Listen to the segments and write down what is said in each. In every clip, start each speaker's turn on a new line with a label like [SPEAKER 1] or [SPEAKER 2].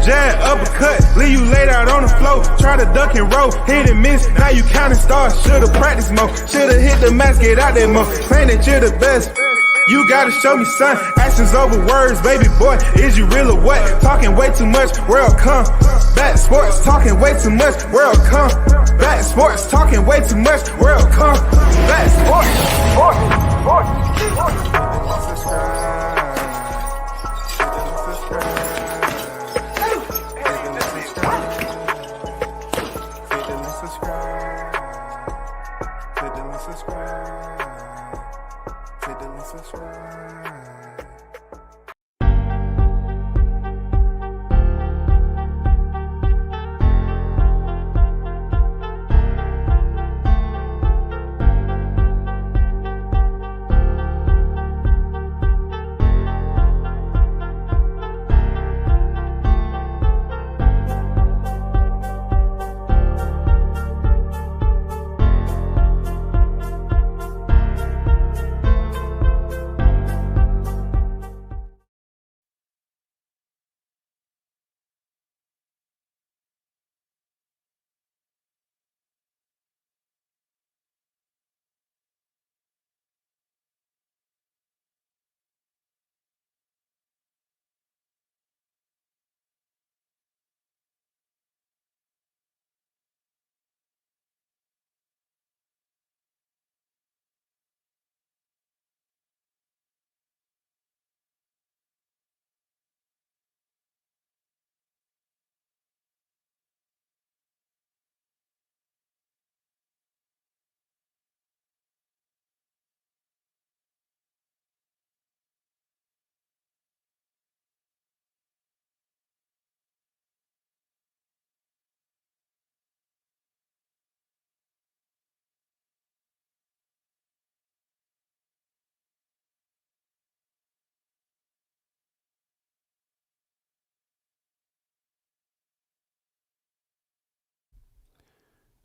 [SPEAKER 1] jab, uppercut, leave you laid out on the floor. Try to duck and roll, hit and miss, now you counting stars. Should've practiced more, should've hit the mask, get out there more. Saying that you're the best, you gotta show me, son. Actions over words, baby boy, is you real or what? Talking way too much, world come. Back sports, talking way too much, world come. Back sports, talking way too much, world come. Back sports.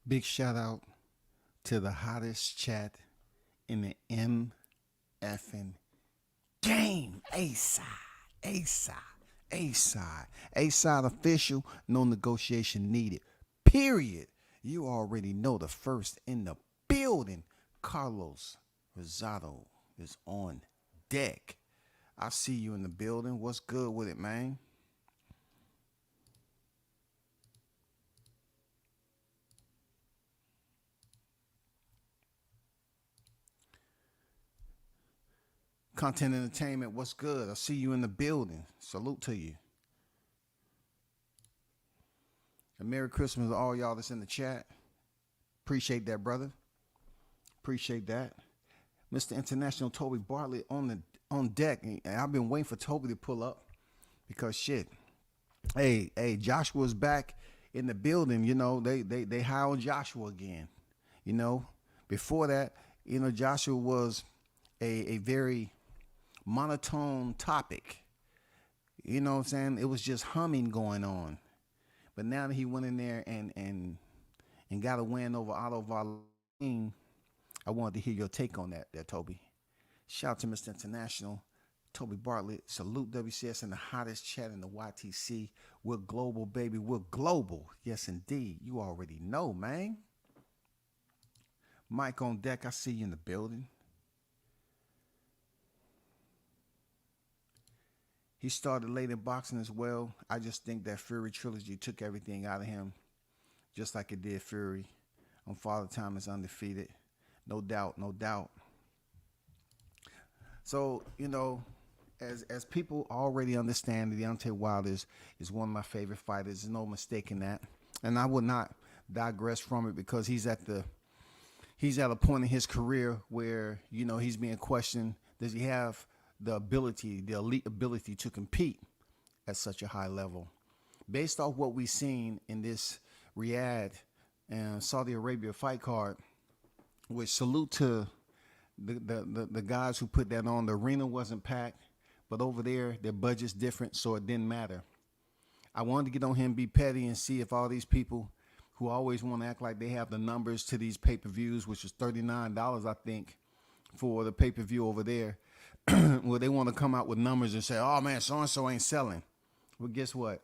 [SPEAKER 2] Big shout out to the hottest chat in the MFing game. A-side official, no negotiation needed. Period. You already know the first in the building. Carlos Rosado is on deck. I see you in the building. What's good with it, man? Content Entertainment, what's good? I see you in the building. Salute to you. And Merry Christmas to all y'all that's in the chat. Appreciate that, brother. Appreciate that. Mr. International Toby Bartlett on deck. And I've been waiting for Toby to pull up because shit. Hey, Joshua's back in the building. You know, they high on Joshua again. You know, before that, you know, Joshua was a very monotone topic. You know what I'm saying? It was just humming going on. But now that he went in there and got a win over Otto Varlin, I wanted to hear your take on that there, Toby. Shout out to Mr. International, Toby Bartlett. Salute WCS in the hottest chat in the YTC. We're global, baby. We're global. Yes, indeed. You already know, man. Mike on deck. I see you in the building. He started late in boxing as well. I just think that Fury trilogy took everything out of him, just like it did Fury. On Father Time is undefeated. No doubt, no doubt. So, you know, as people already understand, Deontay Wilder is one of my favorite fighters. There's no mistake in that. And I would not digress from it because he's at a point in his career where, you know, he's being questioned. Does he have the elite ability to compete at such a high level? Based off what we've seen in this Riyadh and Saudi Arabia fight card, which salute to the guys who put that on. The arena wasn't packed, but over there, their budget's different, so it didn't matter. I wanted to get on him, be petty, and see if all these people who always want to act like they have the numbers to these pay-per-views, which is $39, I think, for the pay-per-view over there, well, they want to come out with numbers and say, oh, man, so-and-so ain't selling. Well, guess what?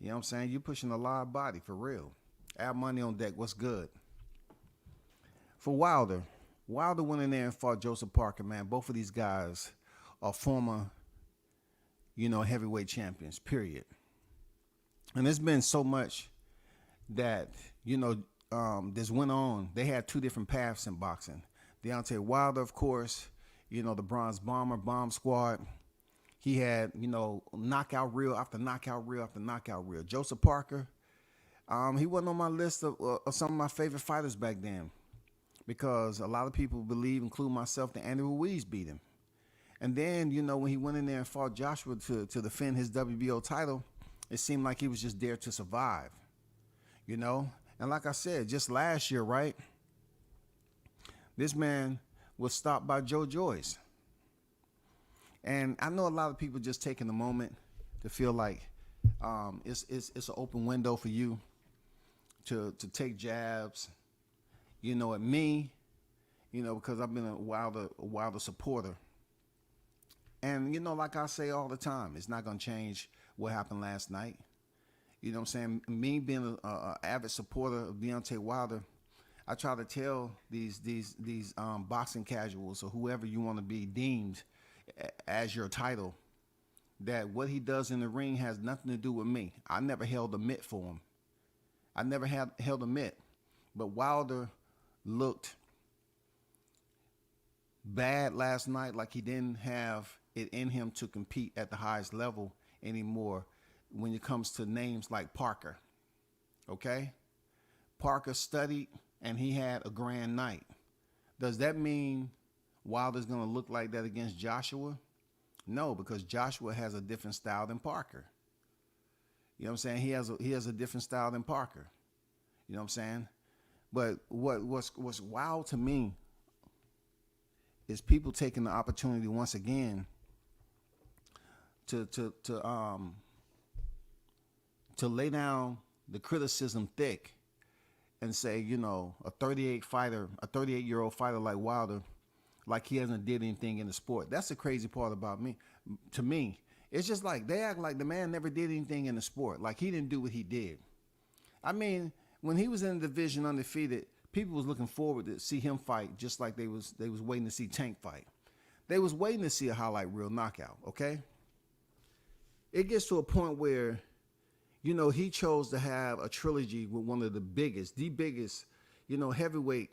[SPEAKER 2] You know what I'm saying? You pushing a live body for real. Add money on deck. What's good? For Wilder, Wilder went in there and fought Joseph Parker, man. Both of these guys are former, heavyweight champions, period. And there's been so much that, this went on. They had two different paths in boxing. Deontay Wilder, of course, the Bronze Bomb Squad. He had, knockout reel after knockout reel after knockout reel. Joseph Parker, he wasn't on my list of some of my favorite fighters back then, because a lot of people believe, including myself, that Andy Ruiz beat him. And then, when he went in there and fought Joshua to defend his WBO title, it seemed like he was just there to survive, And like I said, just last year, right, this man was stopped by Joe Joyce. And I know a lot of people just taking a moment to feel like it's an open window for you to take jabs, at me, because I've been a Wilder supporter. And, like I say all the time, it's not going to change what happened last night. You know what I'm saying? Me being an avid supporter of Deontay Wilder, I try to tell these boxing casuals, or whoever you want to be deemed as your title, that what he does in the ring has nothing to do with me. I never held a mitt for him. I never held a mitt. But Wilder looked bad last night, like he didn't have it in him to compete at the highest level anymore when it comes to names like Parker. Okay? Parker studied and he had a grand night. Does that mean Wilder's going to look like that against Joshua? No, because Joshua has a different style than Parker. You know what I'm saying? He has a different style than Parker. You know what I'm saying? But what's wild to me is people taking the opportunity once again to lay down the criticism thick and say, a 38-year-old fighter like Wilder, like he hasn't did anything in the sport. That's the crazy part about me. To me, it's just like they act like the man never did anything in the sport, like he didn't do what he did. I mean, when he was in the division undefeated, people was looking forward to see him fight, just like they was waiting to see Tank fight. They was waiting to see a highlight reel knockout. Okay, it gets to a point where, he chose to have a trilogy with one of the biggest, heavyweight,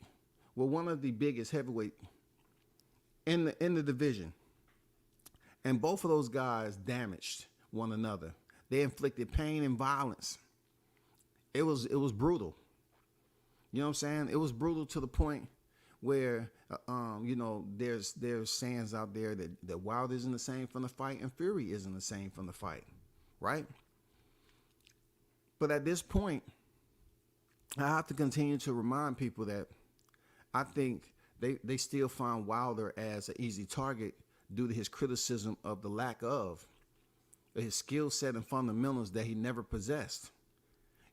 [SPEAKER 2] one of the biggest heavyweight in the division. And both of those guys damaged one another. They inflicted pain and violence. It was brutal. You know what I'm saying? It was brutal to the point where, there's sayings out there that Wilder isn't the same from the fight and Fury isn't the same from the fight, right? But at this point, I have to continue to remind people that I think they still find Wilder as an easy target due to his criticism of the lack of his skill set and fundamentals that he never possessed.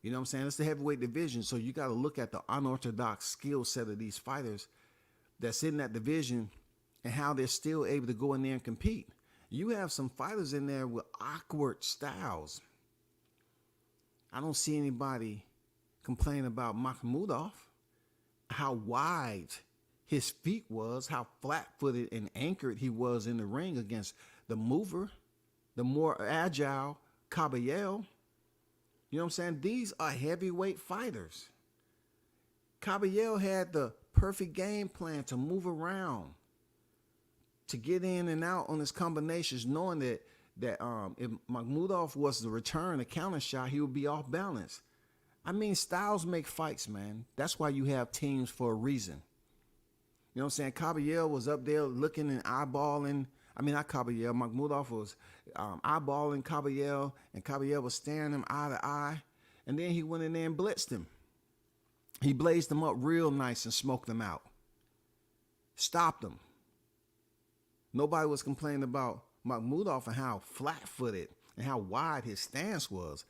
[SPEAKER 2] You know what I'm saying? It's the heavyweight division, so you got to look at the unorthodox skill set of these fighters that's in that division and how they're still able to go in there and compete. You have some fighters in there with awkward styles. I don't see anybody complain about Makhmudov, how wide his feet was, how flat-footed and anchored he was in the ring against the mover, the more agile Caballero. You know what I'm saying? These are heavyweight fighters. Caballero had the perfect game plan to move around, to get in and out on his combinations, knowing that if Makhmudov was to return a counter shot, he would be off balance. I mean, styles make fights, man. That's why you have teams for a reason. You know what I'm saying? Caballero was up there looking and eyeballing. I mean, not Caballero. Makhmudov was eyeballing Caballero, and Caballero was staring him eye to eye. And then he went in there and blitzed him. He blazed him up real nice and smoked him out. Stopped him. Nobody was complaining about Makhmudov and how flat-footed and how wide his stance was.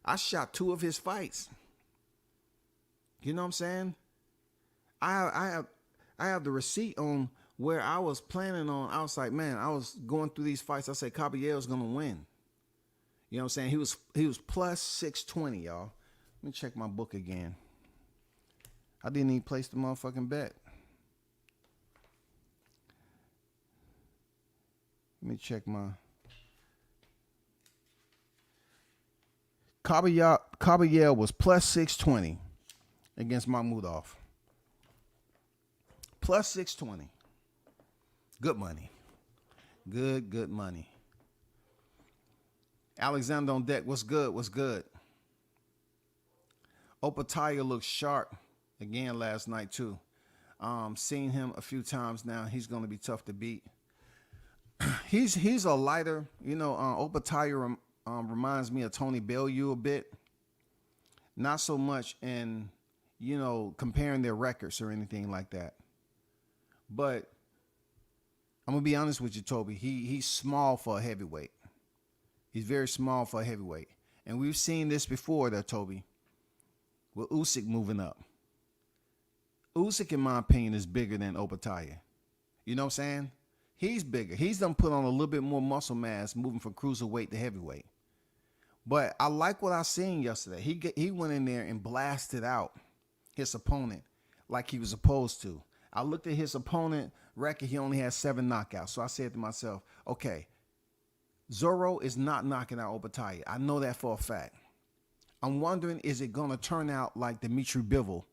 [SPEAKER 2] I shot 2 of his fights. You know what I'm saying? I have the receipt on where I was planning on. I was like, man, I was going through these fights. I said, Caballero's going to win. You know what I'm saying? He was plus 620, y'all. Let me check my book again. I didn't even place the motherfucking bet. Let me check my Kabayel was plus 620 against Mahmudov. Plus 620. Good money. Good money. Alexander on deck. What's good? What's good? Opataya looks sharp again last night too. Seen him a few times now. He's going to be tough to beat. He's a lighter. You know, Opataya reminds me of Tony Bellew a bit. Not so much in, you know, comparing their records or anything like that. But I'm going to be honest with you, Toby. He's small for a heavyweight. He's very small for a heavyweight. And we've seen this before, though, Toby, with Usyk moving up. Usyk, in my opinion, is bigger than Opataya. You know what I'm saying? He's bigger. He's done put on a little bit more muscle mass moving from cruiserweight to heavyweight. But I like what I seen yesterday. He went in there and blasted out his opponent like he was supposed to. I looked at his opponent record. He only had 7 knockouts. So I said to myself, okay, Zorro is not knocking out Opataya. I know that for a fact. I'm wondering, is it going to turn out like Dimitri Bivol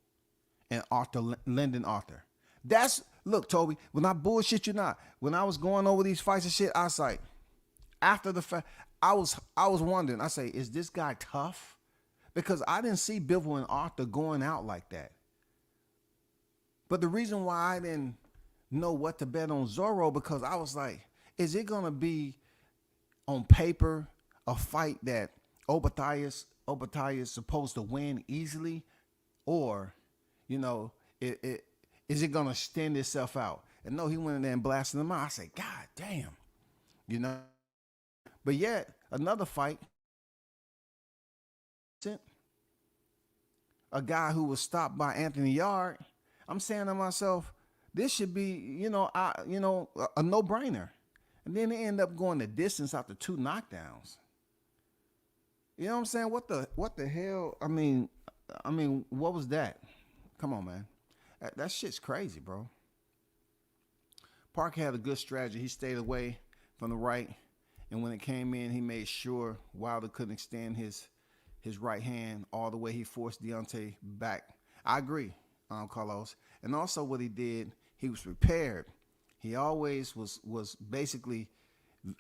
[SPEAKER 2] and Lyndon Arthur? Look, Toby, when I bullshit you not, when I was going over these fights and shit, I was like, after the fact, I was wondering, I say, is this guy tough? Because I didn't see Bivol and Arthur going out like that. But the reason why I didn't know what to bet on Zorro, because I was like, is it going to be on paper a fight that Opataya is supposed to win easily? Or, you know, is it going to extend itself out? And no, he went in there and blasted him out. I said, God damn. You know? But yet, another fight, a guy who was stopped by Anthony Yard, I'm saying to myself, this should be, a no-brainer. And then they end up going the distance after 2 knockdowns. You know what I'm saying? What the hell? I mean, what was that? Come on, man. That shit's crazy, bro. Parker had a good strategy. He stayed away from the right. And when it came in, he made sure Wilder couldn't extend his right hand all the way. He forced Deontay back. I agree, Carlos. And also what he did, he was prepared. He always was basically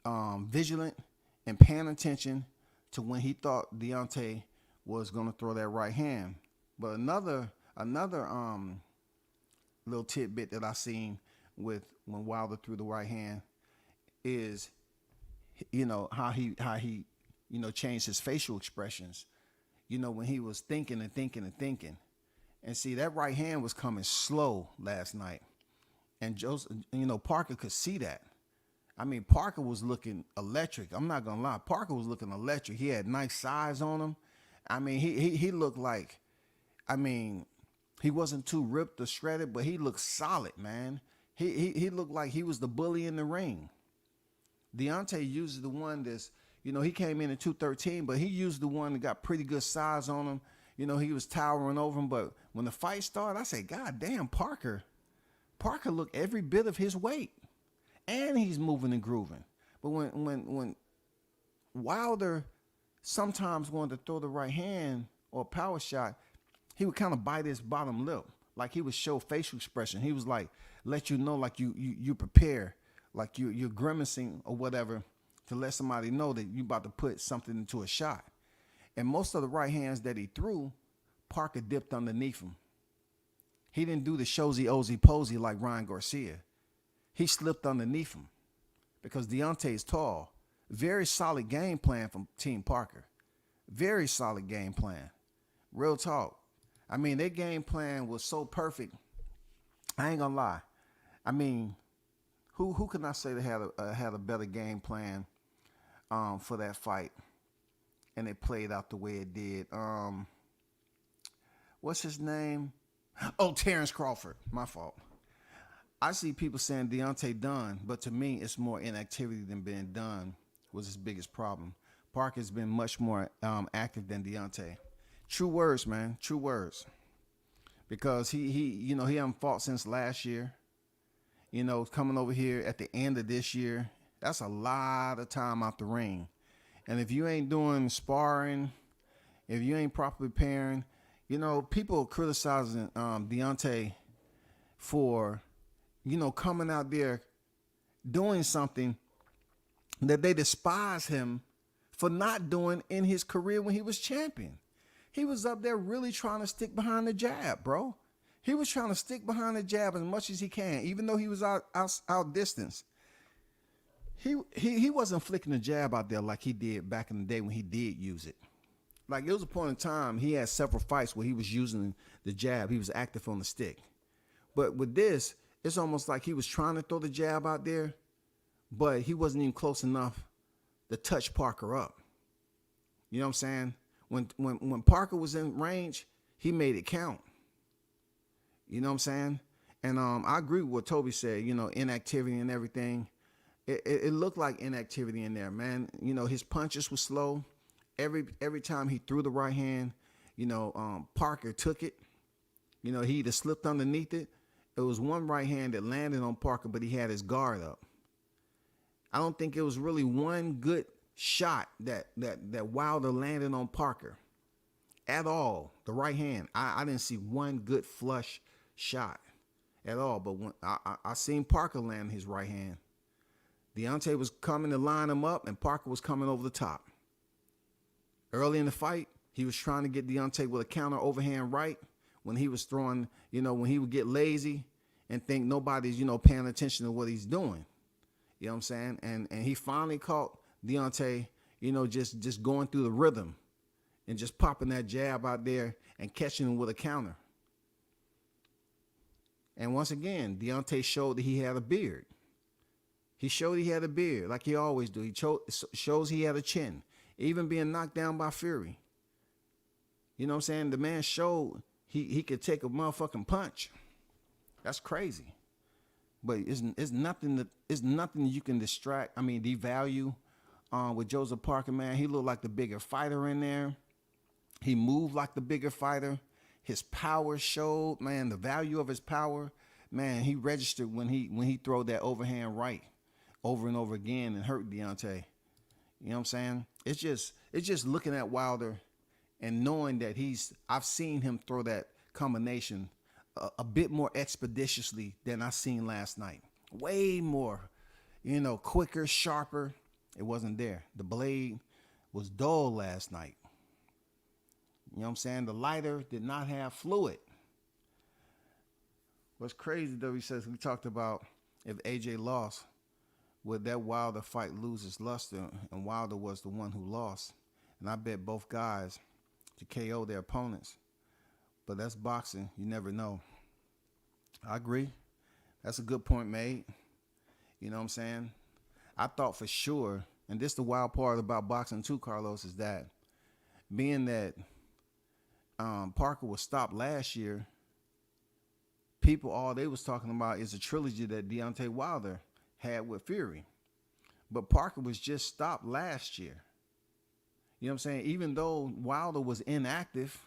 [SPEAKER 2] vigilant and paying attention to when he thought Deontay was going to throw that right hand. But another little tidbit that I seen with when Wilder threw the right hand is, how he changed his facial expressions, when he was thinking. And see, that right hand was coming slow last night. And Parker could see that. I mean, Parker was looking electric. I'm not going to lie. Parker was looking electric. He had nice size on him. I mean, he looked like, he wasn't too ripped or shredded, but he looked solid, man. He looked like he was the bully in the ring. Deontay used the one that's, he came in at 213, but he used the one that got pretty good size on him. He was towering over him. But when the fight started, I said, God damn, Parker looked every bit of his weight. And he's moving and grooving. But when Wilder sometimes wanted to throw the right hand or a power shot, he would kind of bite his bottom lip. Like he would show facial expression. He was like, let you know, like you prepare, like you're grimacing or whatever to let somebody know that you about to put something into a shot. And most of the right hands that he threw, Parker dipped underneath him. He didn't do the shozy ozy posy like Ryan Garcia. He slipped underneath him because Deontay is tall. Very solid game plan from Team Parker. Very solid game plan. Real talk. I mean, their game plan was so perfect. I ain't gonna lie. I mean, who can I say that had a better game plan for that fight, and it played out the way it did? What's his name? Oh, Terrence Crawford. My fault. I see people saying Deontay done, but to me, it's more inactivity than being done was his biggest problem. Parker's been much more active than Deontay. True words, man. True words. Because he haven't fought since last year. Coming over here at the end of this year, that's a lot of time out the ring. And if you ain't doing sparring, if you ain't properly preparing, people criticizing Deontay for, coming out there doing something that they despise him for not doing in his career when he was champion. He was up there really trying to stick behind the jab, bro. He was trying to stick behind the jab as much as he can, even though he was out distance. He wasn't flicking the jab out there like he did back in the day when he did use it. Like, it was a point in time he had several fights where he was using the jab. He was active on the stick. But with this, it's almost like he was trying to throw the jab out there, but he wasn't even close enough to touch Parker up. You know what I'm saying? When Parker was in range, he made it count. You know what I'm saying? And I agree with what Toby said, inactivity and everything. It looked like inactivity in there, man. His punches were slow. Every time he threw the right hand, Parker took it. He either slipped underneath it. It was one right hand that landed on Parker, but he had his guard up. I don't think it was really one good shot that Wilder landed on Parker at all. The right hand. I didn't see one good flush shot at all. But when I seen Parker land his right hand. Deontay was coming to line him up, and Parker was coming over the top. Early in the fight, he was trying to get Deontay with a counter overhand right when he was throwing, when he would get lazy and think nobody's, paying attention to what he's doing. You know what I'm saying? And he finally caught Deontay, just going through the rhythm and just popping that jab out there and catching him with a counter. And once again, Deontay showed that he had a beard. He showed he had a beard like he always do. He shows he had a chin, even being knocked down by Fury. You know what I'm saying? The man showed he could take a motherfucking punch. That's crazy. But it's nothing that you can devalue with Joseph Parker, man. He looked like the bigger fighter in there. He moved like the bigger fighter. His power showed, man, the value of his power. Man, he registered when he throw that overhand right over and over again and hurt Deontay. You know what I'm saying? It's just looking at Wilder and knowing that I've seen him throw that combination a bit more expeditiously than I seen last night. Way more, quicker, sharper. It wasn't there. The blade was dull last night. You know what I'm saying? The lighter did not have fluid. What's crazy though, he says, we talked about if AJ lost, would that Wilder fight lose its luster? And Wilder was the one who lost. And I bet both guys to KO their opponents. But that's boxing. You never know. I agree. That's a good point made. You know what I'm saying? I thought for sure, and this the wild part about boxing too, Carlos, is that being that Parker was stopped last year, all they was talking about is a trilogy that Deontay Wilder had with Fury. But Parker was just stopped last year. You know what I'm saying? Even though Wilder was inactive,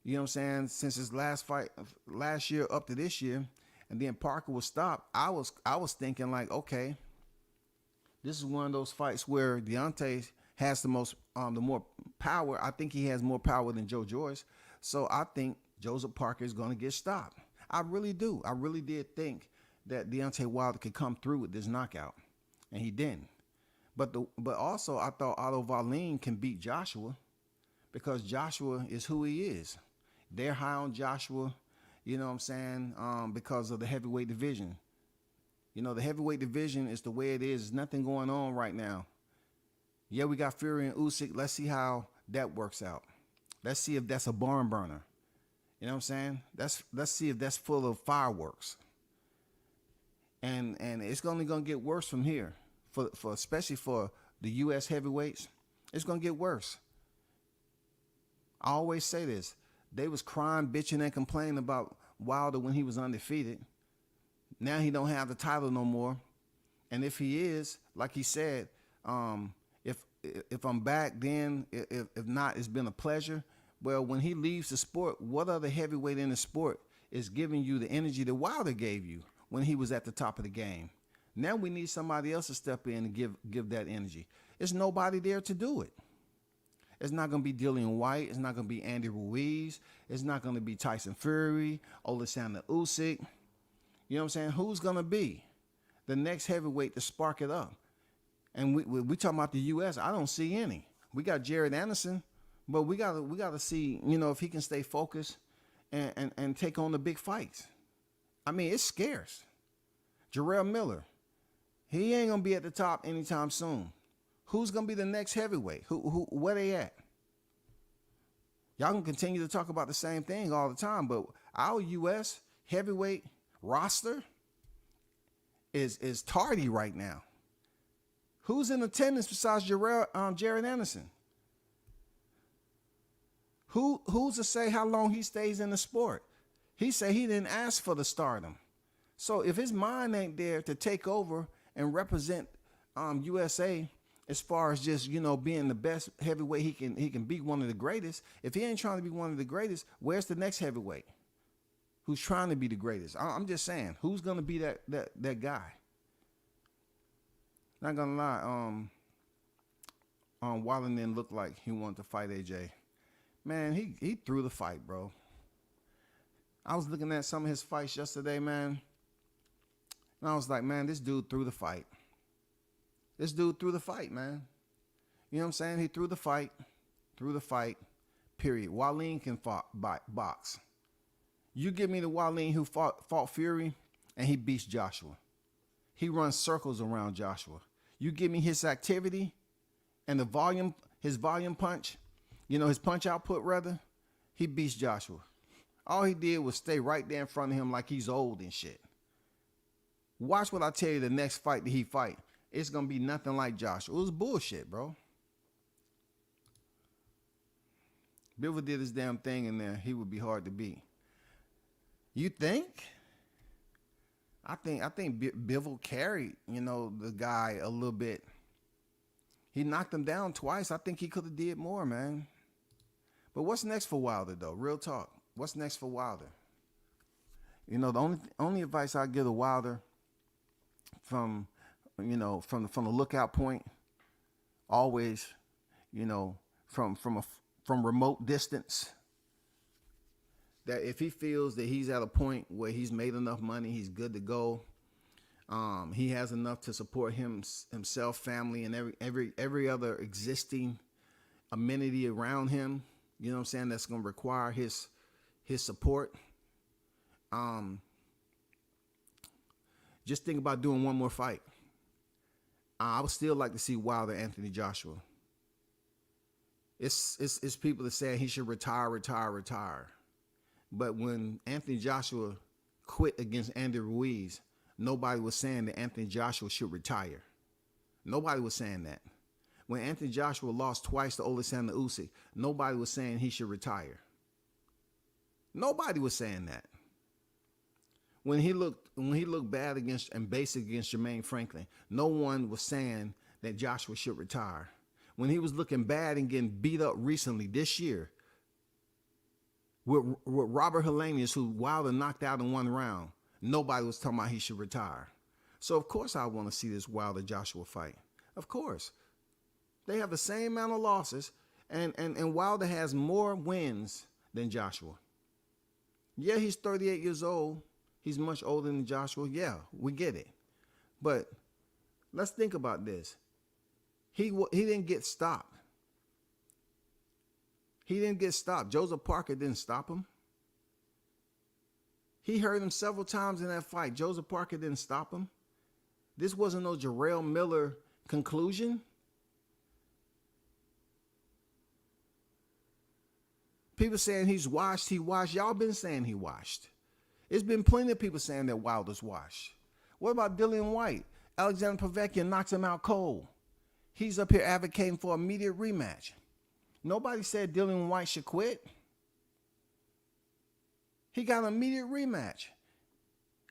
[SPEAKER 2] you know what I'm saying, since his last fight last year up to this year, and then Parker was stopped, I was thinking like, okay, this is one of those fights where Deontay has the more power. I think he has more power than Joe Joyce. So I think Joseph Parker is going to get stopped. I really do. I really did think that Deontay Wilder could come through with this knockout, and he didn't. But also I thought Otto Wallin can beat Joshua because Joshua is who he is. They're high on Joshua, you know what I'm saying, because of the heavyweight division. The heavyweight division is the way it is. There's nothing going on right now. Yeah, we got Fury and Usyk. Let's see how that works out. Let's see if that's a barn burner. You know what I'm saying? Let's see if that's full of fireworks. And it's only gonna get worse from here. For especially for the US heavyweights, it's gonna get worse. I always say this. They was crying, bitching, and complaining about Wilder when he was undefeated. Now he don't have the title no more. And if he is, like he said, if I'm back, then if not, it's been a pleasure. Well, when he leaves the sport, what other heavyweight in the sport is giving you the energy that Wilder gave you when he was at the top of the game? Now we need somebody else to step in and give that energy. There's nobody there to do it. It's not going to be Dillian White. It's not going to be Andy Ruiz. It's not going to be Tyson Fury, Alexander Usyk. You know what I'm saying? Who's going to be the next heavyweight to spark it up? And we talking about the U.S. I don't see any. We got Jared Anderson, but we gotta see, you know, if he can stay focused and take on the big fights. I mean, it's scarce. Jarrell Miller, he ain't gonna be at the top anytime soon. Who's gonna be the next heavyweight? Where they at? Y'all can continue to talk about the same thing all the time, but our U.S. heavyweight roster is tardy right now. Who's in attendance besides Jared Anderson? Who's to say how long he stays in the sport? He said he didn't ask for the stardom. So if his mind ain't there to take over and represent USA as far as just, you know, being the best heavyweight he can be one of the greatest. If he ain't trying to be one of the greatest, where's the next heavyweight who's trying to be the greatest? I'm just saying, who's gonna be that guy? Not gonna lie, Wilder didn't look like he wanted to fight AJ. Man, he threw the fight, bro. I was looking at some of his fights yesterday, man, and I was like, man, this dude threw the fight. This dude threw the fight, man. You know what I'm saying? He threw the fight, period. Wallin can box. You give me the Wallin who fought Fury, and he beats Joshua. He runs circles around Joshua. You give me his activity and his volume punch, you know, his punch output rather, he beats Joshua. All he did was stay right there in front of him like he's old and shit. Watch what I tell you the next fight that he fight. It's going to be nothing like Joshua. It was bullshit, bro. Bivol did his damn thing in there. He would be hard to beat. You think? I think Bivol carried, you know, the guy a little bit. He knocked him down twice. I think he could have did more, man. But what's next for Wilder, though? Real talk. What's next for Wilder? You know, the only advice I give to Wilder from, you know, from the lookout point, always, you know, from remote distance, that if he feels that he's at a point where he's made enough money, he's good to go, he has enough to support himself, family, and every other existing amenity around him, you know what I'm saying, that's going to require his support. Just think about doing one more fight. I would still like to see Wilder Anthony Joshua. It's people that say he should retire. But when Anthony Joshua quit against Andy Ruiz, nobody was saying that Anthony Joshua should retire. Nobody was saying that. When Anthony Joshua lost twice to Alexander Usyk, nobody was saying he should retire. Nobody was saying that. When he looked bad and basic against Jermaine Franklin, no one was saying that Joshua should retire. When he was looking bad and getting beat up recently this year with Robert Helenius, who Wilder knocked out in one round, nobody was talking about he should retire. So of course I want to see this Wilder Joshua fight. Of course. They have the same amount of losses, and Wilder has more wins than Joshua. Yeah, he's 38 years old. He's much older than Joshua. Yeah, we get it. But let's think about this. He didn't get stopped. He didn't get stopped. Joseph Parker didn't stop him. He hurt him several times in that fight. Joseph Parker didn't stop him. This wasn't no Jarrell Miller conclusion. People saying he's washed, he washed. Y'all been saying he washed. It's been plenty of people saying that Wilder's washed. What about Dillian White? Alexander Povetkin knocks him out cold. He's up here advocating for an immediate rematch. Nobody said Dillian White should quit. He got an immediate rematch.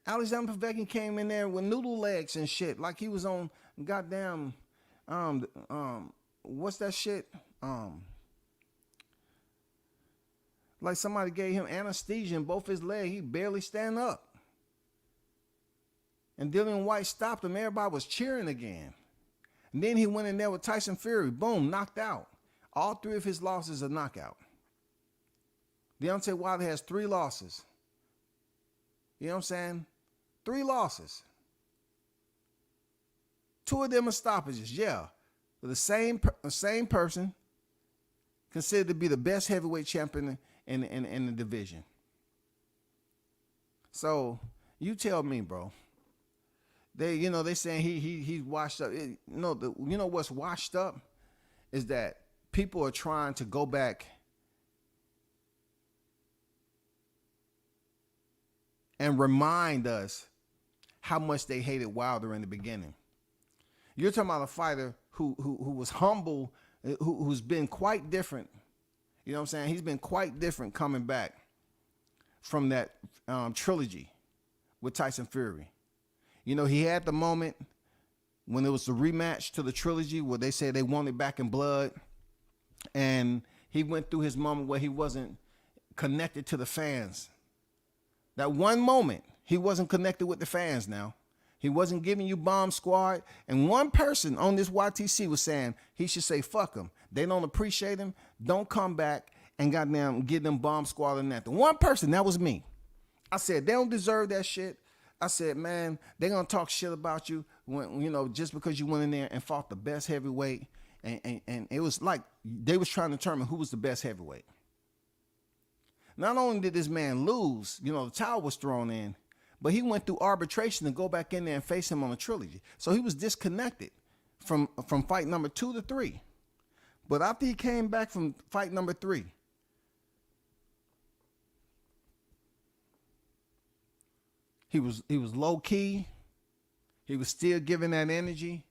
[SPEAKER 2] Alexander Povetkin came in there with noodle legs and shit, like he was on goddamn what's that shit? Like somebody gave him anesthesia in both his legs. He barely stand up. And Dillian White stopped him. Everybody was cheering again. And then he went in there with Tyson Fury. Boom, knocked out. All 3 of his losses are knockout. Deontay Wilder has 3 losses. You know what I'm saying? 3 losses. 2 of them are stoppages, yeah. But the same person considered to be the best heavyweight champion in the division. So you tell me, bro. They saying he's washed up. You know what's washed up is that people are trying to go back and remind us how much they hated Wilder in the beginning. You're talking about a fighter who was humble, who's been quite different. You know what I'm saying? He's been quite different coming back from that trilogy with Tyson Fury. You know, he had the moment when it was the rematch to the trilogy where they said they wanted back in blood. And he went through his moment where he wasn't connected to the fans. That one moment, he wasn't connected with the fans now. He wasn't giving you Bomb Squad. And one person on this YTC was saying he should say, fuck him. They don't appreciate him. Don't come back and goddamn give them Bomb Squad and that. The one person, that was me. I said, they don't deserve that shit. I said, man, they're going to talk shit about you when, just because you went in there and fought the best heavyweight. And it was like they was trying to determine who was the best heavyweight. Not only did this man lose, the towel was thrown in, but he went through arbitration to go back in there and face him on a trilogy. So he was disconnected from fight number 2 to 3. But after he came back from fight number 3, he was low key. He was still giving that energy.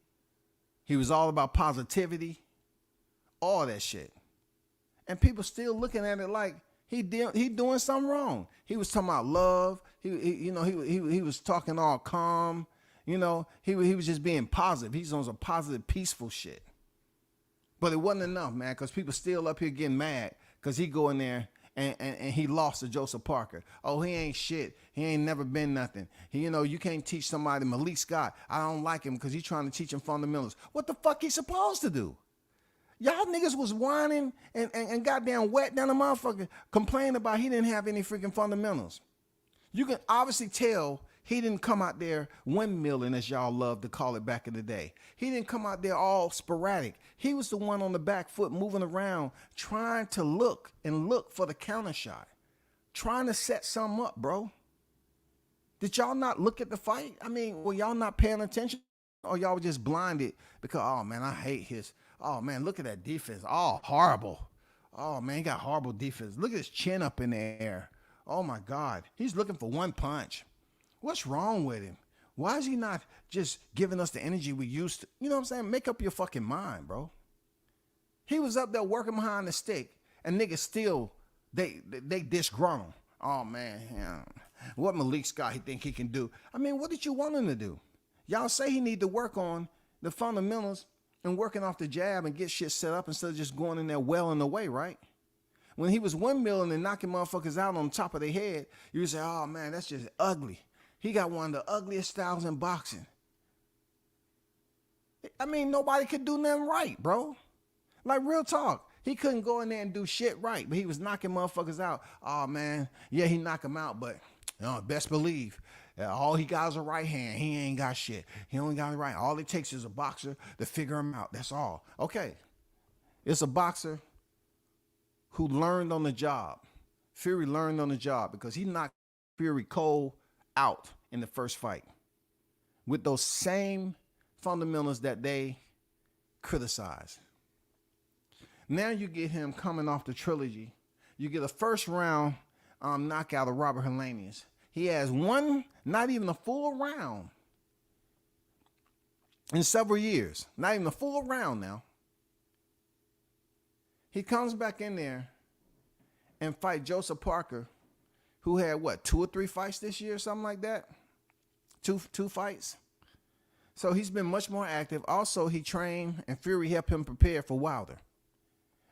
[SPEAKER 2] He was all about positivity, all that shit. And people still looking at it like he doing something wrong. He was talking about love. He was talking all calm. He was just being positive. He's on some positive, peaceful shit. But it wasn't enough, man, because people still up here getting mad because he go in there and he lost to Joseph Parker. Oh, he ain't shit. He ain't never been nothing. You can't teach somebody, Malik Scott. I don't like him because he's trying to teach him fundamentals. What the fuck he supposed to do? Y'all niggas was whining and goddamn wet down the motherfucker, complaining about he didn't have any freaking fundamentals. You can obviously tell he didn't come out there windmilling, as y'all love to call it back in the day. He didn't come out there all sporadic. He was the one on the back foot moving around, trying to look for the counter shot, trying to set something up, bro. Did y'all not look at the fight? I mean, were y'all not paying attention? Or y'all were just blinded because, oh, man, I hate his. Oh, man, look at that defense. Oh, horrible. Oh, man, he got horrible defense. Look at his chin up in the air. Oh, my God. He's looking for one punch. What's wrong with him? Why is he not just giving us the energy we used to? You know what I'm saying? Make up your fucking mind, bro. He was up there working behind the stick, and niggas still, they disgruntled. Oh, man, what Malik Scott he think he can do? I mean, what did you want him to do? Y'all say he need to work on the fundamentals and working off the jab and get shit set up instead of just going in there well in the way, right? When he was windmilling and knocking motherfuckers out on top of their head, you say, oh, man, that's just ugly. He got one of the ugliest styles in boxing. I mean, nobody could do nothing right, bro. Like, real talk. He couldn't go in there and do shit right, but he was knocking motherfuckers out. Oh, man, yeah, he knocked him out, but best believe, all he got is a right hand. He ain't got shit. He only got a right. All it takes is a boxer to figure him out. That's all. Okay. It's a boxer who learned on the job. Fury learned on the job because he knocked Fury cold out in the first fight with those same fundamentals that they criticized. Now you get him coming off the trilogy. You get a first round knockout of Robert Helenius. He has one, not even a full round in several years. Not even a full round now. He comes back in there and fight Joseph Parker, who had, 2 or 3 fights this year, something like that? Two fights? So he's been much more active. Also, he trained and Fury helped him prepare for Wilder.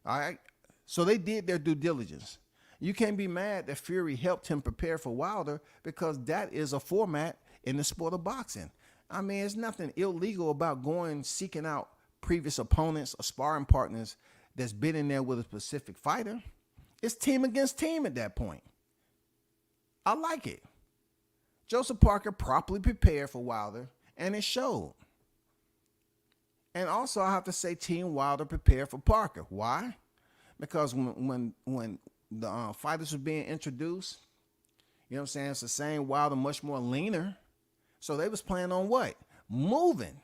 [SPEAKER 2] All right. So they did their due diligence. You can't be mad that Fury helped him prepare for Wilder because that is a format in the sport of boxing. I mean, there's nothing illegal about seeking out previous opponents or sparring partners that's been in there with a specific fighter. It's team against team at that point. I like it. Joseph Parker properly prepared for Wilder, and it showed. And also, I have to say, Team Wilder prepared for Parker. Why? Because when the fighters were being introduced, you know what I'm saying, it's the same Wilder, much more leaner. So they was playing on what? Moving.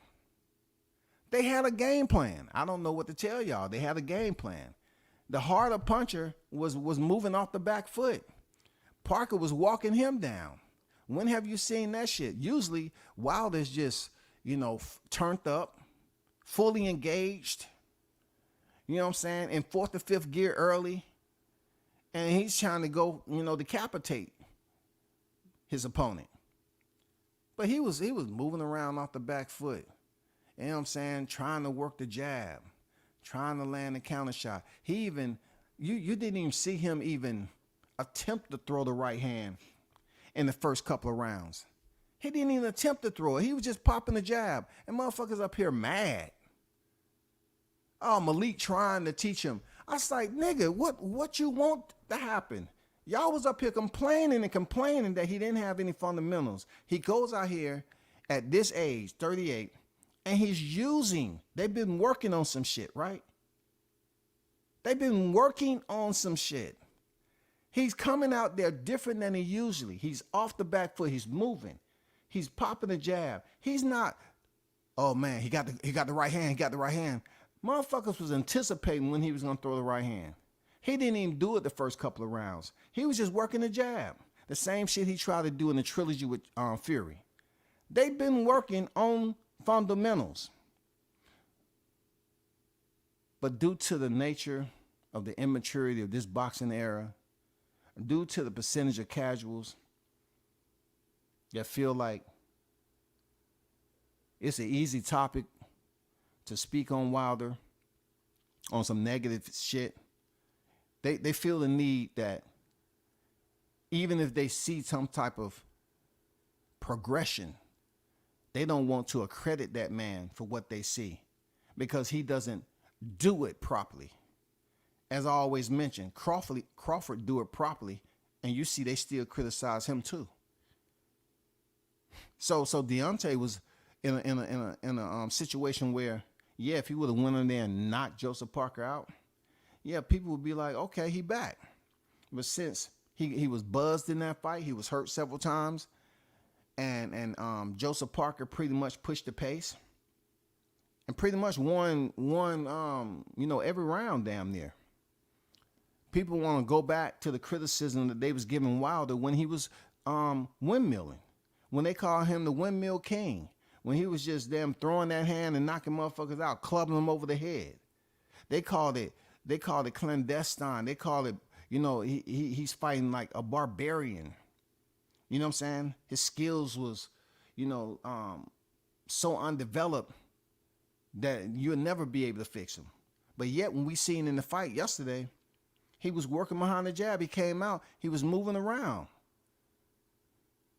[SPEAKER 2] They had a game plan. I don't know what to tell y'all. They had a game plan. The harder puncher was moving off the back foot. Parker was walking him down. When have you seen that shit? Usually Wilder's just, turned up, fully engaged, you know what I'm saying, in 4th or 5th gear early. And he's trying to go, decapitate his opponent. But he was moving around off the back foot. You know what I'm saying? Trying to work the jab, trying to land the counter shot. He even, you didn't even see him even attempt to throw the right hand in the first couple of rounds. He didn't even attempt to throw it. He was just popping the jab. And motherfuckers up here mad. Oh, Malik trying to teach him. I was like, nigga, what you want to happen? Y'all was up here complaining that he didn't have any fundamentals. He goes out here at this age, 38, and they've been working on some shit, right? They've been working on some shit. He's coming out there different than he usually. He's off the back foot. He's moving. He's popping a jab. He's not, oh man, he got the right hand. He got the right hand. Motherfuckers was anticipating when he was going to throw the right hand. He didn't even do it the first couple of rounds. He was just working the jab. The same shit he tried to do in the trilogy with Fury. They've been working on fundamentals. But due to the nature of the immaturity of this boxing era, due to the percentage of casuals that feel like it's an easy topic to speak on Wilder, on some negative shit, they feel the need that even if they see some type of progression, they don't want to accredit that man for what they see because he doesn't do it properly. As I always mention, Crawford do it properly, and you see they still criticize him too. So Deontay was in a situation where, yeah, if he would have went in there and knocked Joseph Parker out, yeah, people would be like, okay, he back. But since he was buzzed in that fight, he was hurt several times, and Joseph Parker pretty much pushed the pace and pretty much won every round damn near. People want to go back to the criticism that they was giving Wilder when he was windmilling, when they called him the windmill king, when he was just damn throwing that hand and knocking motherfuckers out, clubbing them over the head. They called it clandestine. They called it, he's fighting like a barbarian. You know what I'm saying? His skills was, so undeveloped that you'll never be able to fix him. But yet when we seen in the fight yesterday, he was working behind the jab. He came out. He was moving around.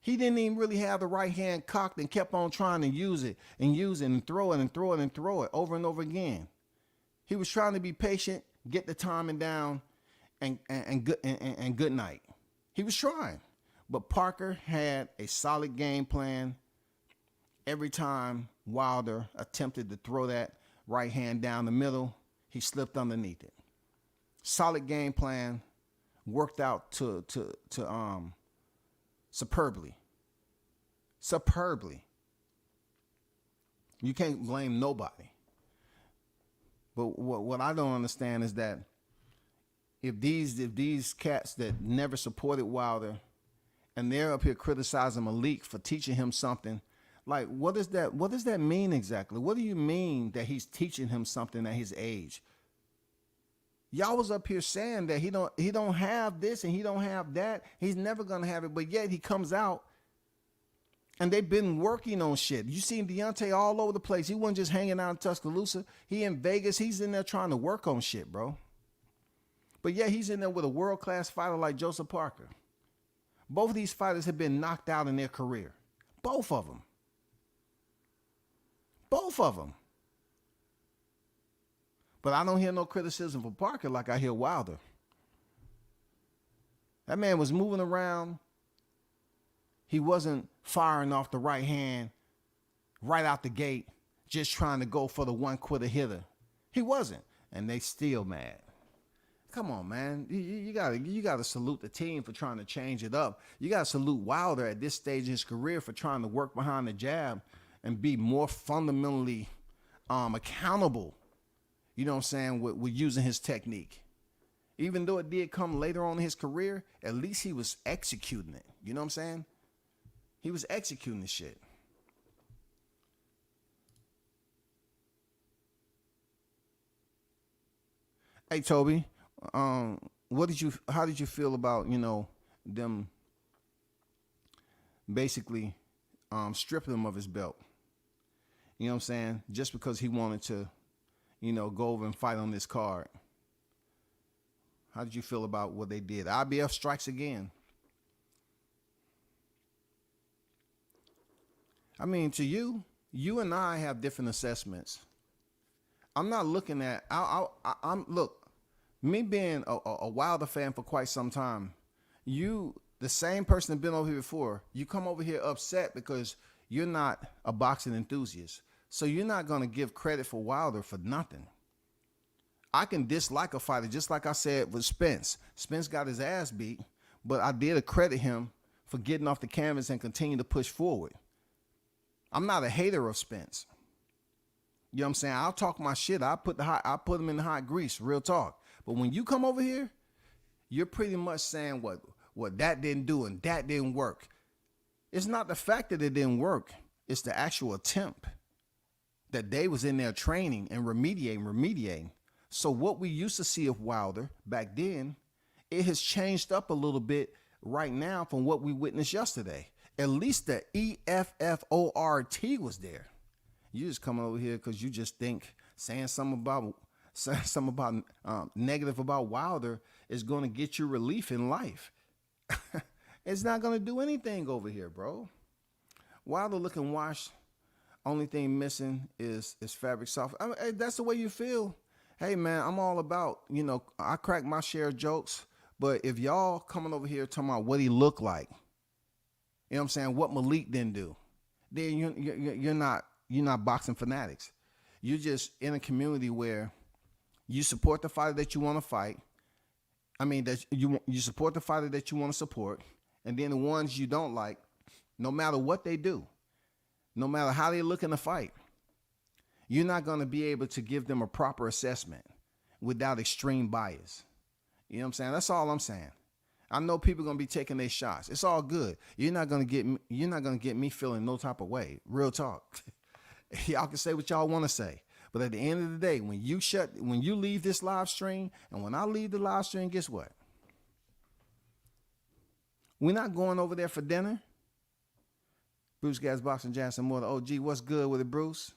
[SPEAKER 2] He didn't even really have the right hand cocked and kept on trying to use it and throw it and throw it and throw it over and over again. He was trying to be patient, get the timing down, and good night. He was trying. But Parker had a solid game plan. Every time Wilder attempted to throw that right hand down the middle, he slipped underneath it. Solid game plan, worked out to superbly. You can't blame nobody. But what I don't understand is that if these cats that never supported Wilder and they're up here criticizing Malik for teaching him something, like what does that mean exactly? What do you mean that he's teaching him something at his age? Y'all was up here saying that he don't have this and he don't have that. He's never gonna have it, but yet he comes out And they've been working on shit. You seen Deontay all over the place. He wasn't just hanging out in Tuscaloosa. He in Vegas. He's in there trying to work on shit, bro. But yeah, he's in there with a world-class fighter like Joseph Parker. Both of these fighters have been knocked out in their career. Both of them. Both of them. But I don't hear no criticism for Parker like I hear Wilder. That man was moving around. He wasn't firing off the right hand right out the gate, just trying to go for the one-quitter hitter. He wasn't. And they still mad. Come on, man. You gotta salute the team for trying to change it up. You gotta salute Wilder at this stage in his career for trying to work behind the jab and be more fundamentally accountable, you know what I'm saying, with using his technique. Even though it did come later on in his career, at least he was executing it. You know what I'm saying? He was executing the shit. Hey, Toby, how did you feel about, them basically stripping him of his belt? You know what I'm saying? Just because he wanted to, go over and fight on this card. How did you feel about what they did? IBF strikes again. I mean, to you and I have different assessments. I'm not looking at, look, me being a Wilder fan for quite some time, the same person that been over here before, you come over here upset because you're not a boxing enthusiast. So you're not going to give credit for Wilder for nothing. I can dislike a fighter, just like I said with Spence. Spence got his ass beat, but I did credit him for getting off the canvas and continue to push forward. I'm not a hater of Spence. You know what I'm saying? I'll talk my shit. I put him in the hot grease, real talk. But when you come over here, you're pretty much saying what that didn't do and that didn't work. It's not the fact that it didn't work. It's the actual attempt that they was in there training and remediating. So what we used to see of Wilder back then, it has changed up a little bit right now from what we witnessed yesterday. At least the EFFORT was there. You just coming over here because you just think saying something about negative about Wilder is going to get you relief in life. It's not going to do anything over here, bro. Wilder looking washed. Only thing missing is fabric soft. I mean, hey, that's the way you feel. Hey, man, I'm all about, I crack my share of jokes. But if y'all coming over here talking about what he looked like, you know what I'm saying, what Malik didn't do, then you're not boxing fanatics. You're just in a community where you support the fighter that you want to fight. I mean, that you support the fighter that you want to support. And then the ones you don't like, no matter what they do, no matter how they look in the fight, you're not going to be able to give them a proper assessment without extreme bias. You know what I'm saying? That's all I'm saying. I know people are going to be taking their shots. It's all good. You're not going to get me feeling no type of way. Real talk. Y'all can say what y'all want to say. But at the end of the day, when you leave this live stream and when I leave the live stream, guess what? We're not going over there for dinner. Bruce Gas Boxing Jackson more the OG. What's good with it, Bruce?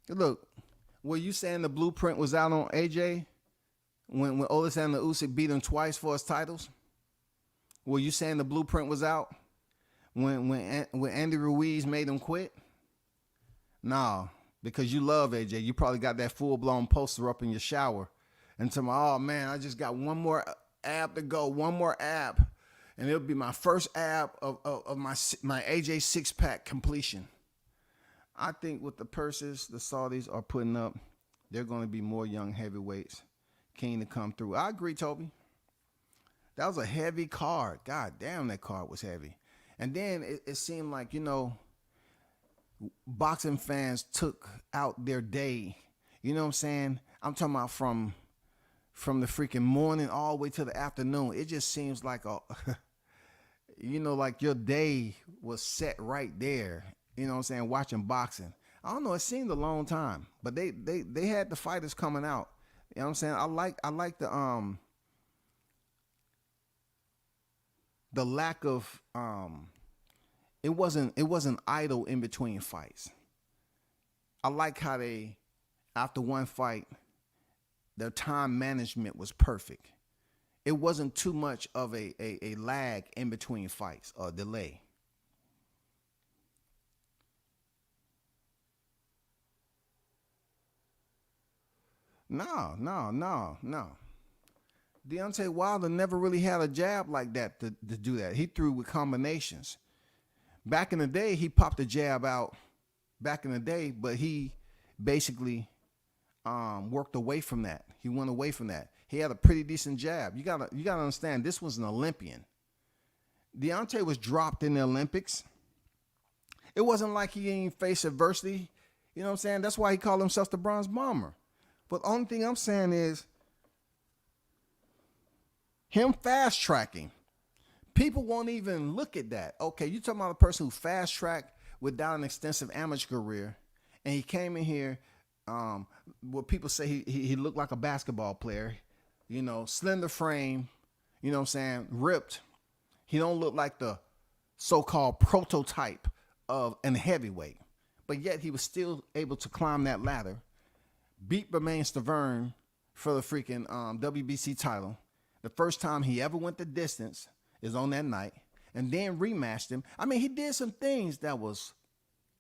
[SPEAKER 2] Look, were you saying the blueprint was out on AJ when Alexander Usyk beat him twice for his titles? Were you saying the blueprint was out when Andy Ruiz made him quit? No, because you love AJ. You probably got that full-blown poster up in your shower and tell me, oh, man, I just got one more ab to go, one more ab, and it'll be my first ab of my AJ six-pack completion. I think with the purses the Saudis are putting up, there are going to be more young heavyweights keen to come through. I agree, Toby. That was a heavy card. God damn, that card was heavy. And then it seemed like, boxing fans took out their day. You know what I'm saying? I'm talking about from the freaking morning all the way to the afternoon. It just seems like like your day was set right there. You know what I'm saying? Watching boxing. I don't know. It seemed a long time, but they had the fighters coming out. You know what I'm saying? I like the lack of it wasn't idle in between fights. I like how they, after one fight, their time management was perfect. It wasn't too much of a lag in between fights or delay. No. Deontay Wilder never really had a jab like that to do that. He threw with combinations. Back in the day, he popped a jab out back in the day, but he basically worked away from that. He went away from that. He had a pretty decent jab. You gotta understand, this was an Olympian. Deontay was dropped in the Olympics. It wasn't like he didn't face adversity. You know what I'm saying? That's why he called himself the Bronze Bomber. But the only thing I'm saying is him fast tracking. People won't even look at that. Okay, you talking about a person who fast tracked without an extensive amateur career, and he came in here. What people say he looked like a basketball player, you know, slender frame, you know what I'm saying, ripped. He don't look like the so-called prototype of an heavyweight, but yet he was still able to climb that ladder, beat Bermain Stavern for the freaking WBC title. The first time he ever went the distance is on that night, and then rematched him. I mean, he did some things that was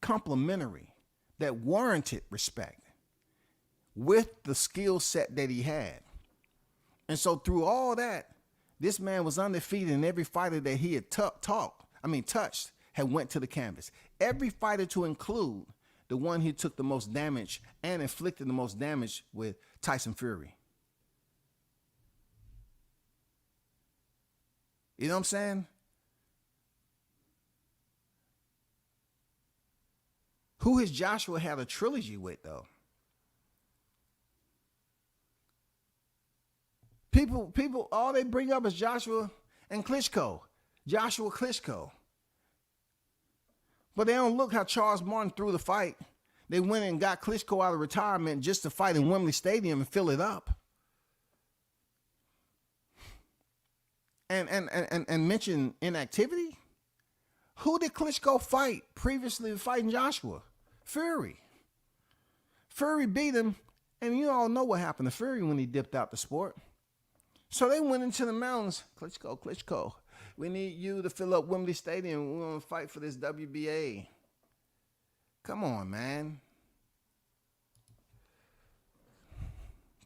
[SPEAKER 2] complimentary, that warranted respect with the skill set that he had. And so through all that, this man was undefeated, and every fighter that he had touched had went to the canvas. Every fighter, to include the one he took the most damage and inflicted the most damage with, Tyson Fury. You know what I'm saying? Who has Joshua had a trilogy with, though? People, all they bring up is Joshua and Klitschko. Joshua Klitschko. But they don't look how Charles Martin threw the fight. They went and got Klitschko out of retirement just to fight in Wembley Stadium and fill it up. And mention inactivity? Who did Klitschko fight previously to fighting Joshua? Fury. Fury beat him, and you all know what happened to Fury when he dipped out the sport. So they went into the mountains. Klitschko, we need you to fill up Wembley Stadium. We're going to fight for this WBA. Come on, man.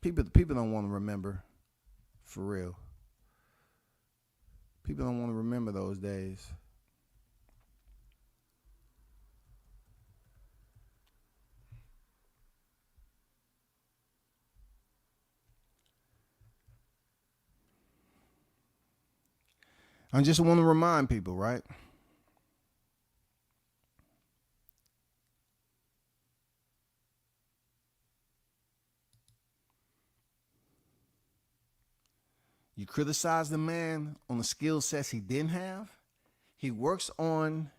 [SPEAKER 2] People don't want to remember, for real. People don't want to remember those days. I just want to remind people, right? You criticize the man on the skill sets he didn't have. He works on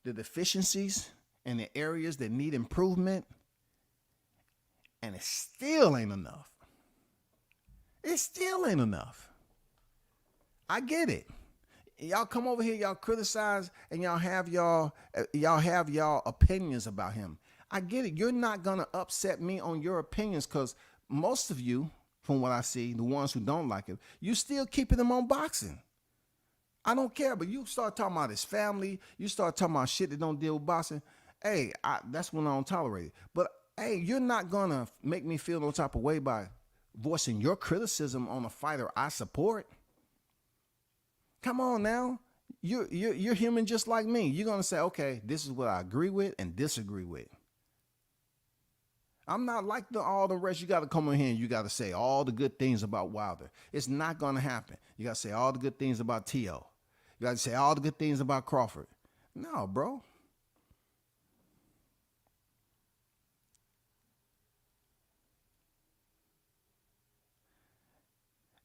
[SPEAKER 2] the deficiencies and the areas that need improvement, and it still ain't enough. It still ain't enough. I get it. Y'all come over here, y'all criticize, and y'all have y'all opinions about him. I get it. You're not gonna upset me on your opinions, because most of you, from what I see, the ones who don't like it, you still keeping them on boxing. I don't care, but you start talking about his family, you start talking about shit that don't deal with boxing. Hey, that's when I don't tolerate it. But hey, you're not gonna make me feel no type of way by voicing your criticism on a fighter I support. Come on now. You're human just like me. You're going to say, okay, this is what I agree with and disagree with. I'm not like all the rest. You got to come in here and you got to say all the good things about Wilder. It's not going to happen. You got to say all the good things about T.O. You got to say all the good things about Crawford. No, bro.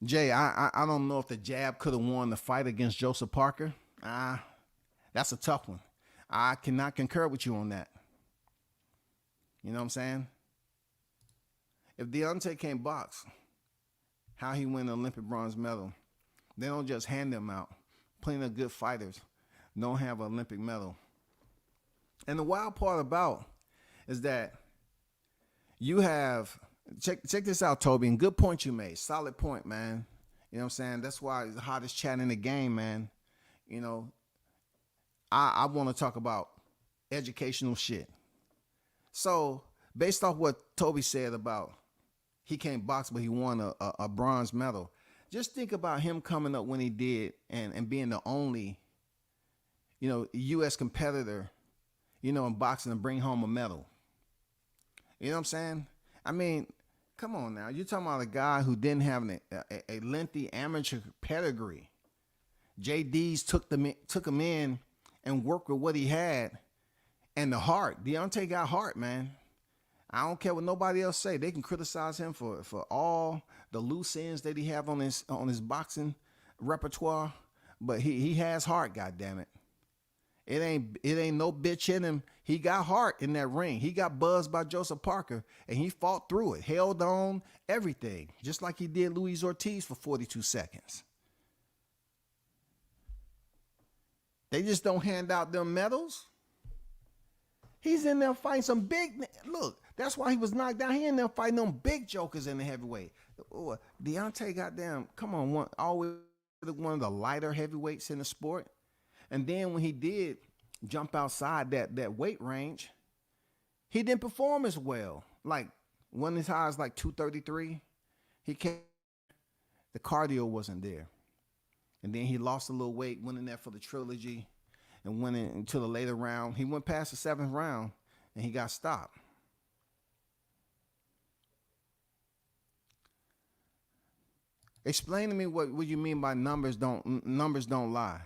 [SPEAKER 2] Jay, I don't know if the jab could have won the fight against Joseph Parker. That's a tough one. I cannot concur with you on that. You know what I'm saying? If Deontay can't box, how he win the Olympic bronze medal? They don't just hand them out. Plenty of good fighters don't have an Olympic medal. And the wild part about is that you have, check this out, Toby, and good point you made. Solid point, man. You know what I'm saying? That's why it's the hottest chat in the game, man. You know, I want to talk about educational shit. So based off what Toby said about he can't box, but he won a bronze medal. Just think about him coming up when he did and being the only, you know, U.S. competitor, you know, in boxing to bring home a medal. You know what I'm saying? I mean, come on now. You're talking about a guy who didn't have a lengthy amateur pedigree. JD's took him in and worked with what he had. And the heart. Deontay got heart, man. I don't care what nobody else say. They can criticize him for all the loose ends that he have on his boxing repertoire, but he has heart, goddammit. It ain't no bitch in him. He got heart in that ring. He got buzzed by Joseph Parker, and he fought through it, held on, everything, just like he did Luis Ortiz for 42 seconds. They just don't hand out them medals. He's in there fighting some big, look, that's why he was knocked down. He in there fighting them big jokers in the heavyweight. Deontay, goddamn, come on, always one of the lighter heavyweights in the sport. And then when he did jump outside that weight range, he didn't perform as well. Like, one as high as like 233, he can't, the cardio wasn't there. And then he lost a little weight, went in there for the trilogy, and went into the later round. He went past the 7th round, and he got stopped. Explain to me what you mean by numbers don't lie.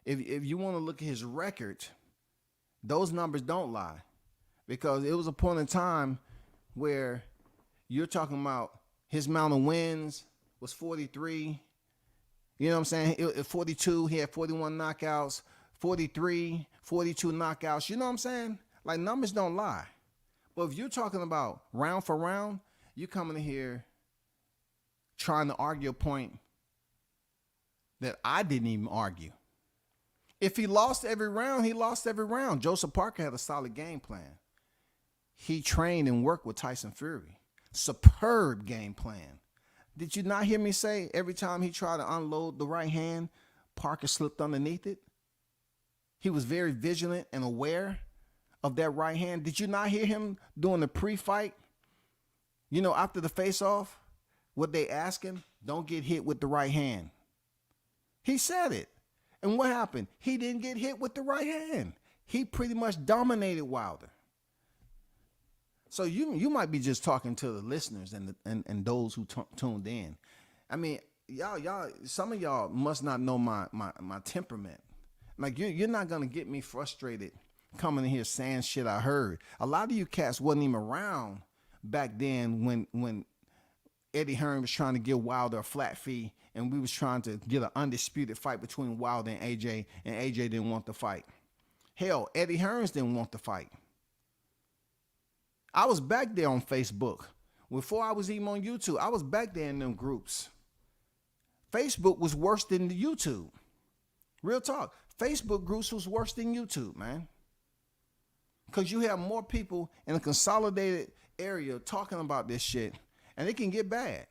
[SPEAKER 2] If you want to look at his record, those numbers don't lie. Because it was a point in time where you're talking about his amount of wins was 43. You know what I'm saying? At 42, he had 41 knockouts, 43, 42 knockouts. You know what I'm saying? Like, numbers don't lie. But if you're talking about round for round, you're coming in here trying to argue a point that I didn't even argue. If he lost every round, he lost every round. Joseph Parker had a solid game plan. He trained and worked with Tyson Fury. Superb game plan. Did you not hear me say every time he tried to unload the right hand, Parker slipped underneath it? He was very vigilant and aware of that right hand. Did you not hear him doing the pre-fight? You know, after the face-off, what they asked him? Don't get hit with the right hand. He said it. And what happened? He didn't get hit with the right hand. He pretty much dominated Wilder. So you might be just talking to the listeners and those who tuned in. I mean, y'all, some of y'all must not know my temperament. Like, you're not gonna get me frustrated coming in here saying shit I heard. A lot of you cats wasn't even around back then when Eddie Hearn was trying to give Wilder a flat fee, and we was trying to get an undisputed fight between Wilder and AJ didn't want the fight. Hell, Eddie Hearns didn't want the fight. I was back there on Facebook. Before I was even on YouTube, I was back there in them groups. Facebook was worse than the YouTube. Real talk. Facebook groups was worse than YouTube, man. Because you have more people in a consolidated area talking about this shit, and it can get bad.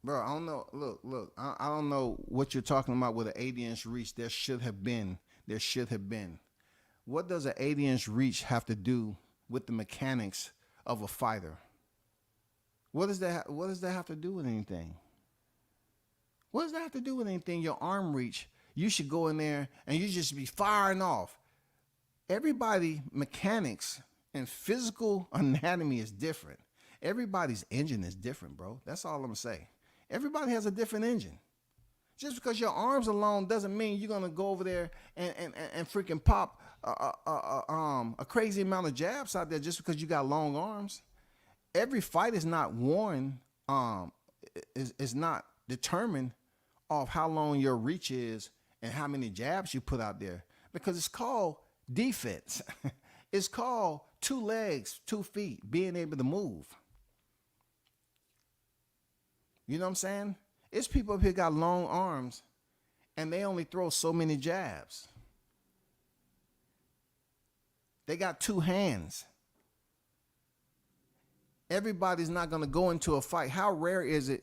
[SPEAKER 2] Bro, I don't know. Look. I don't know what you're talking about with an 80-inch reach. There should have been. What does an 80-inch reach have to do with the mechanics of a fighter? What does that have to do with anything? What does that have to do with anything? Your arm reach, you should go in there and you just be firing off. Everybody mechanics and physical anatomy is different. Everybody's engine is different, bro. That's all I'm gonna say. Everybody has a different engine. Just because your arms are long doesn't mean you're gonna go over there and freaking pop a crazy amount of jabs out there just because you got long arms. Every fight is not worn. is not determined off how long your reach is and how many jabs you put out there, because it's called defense. It's called 2 legs, 2 feet, being able to move. You know what I'm saying? It's people up here got long arms and they only throw so many jabs. They got 2 hands. Everybody's not going to go into a fight. How rare is it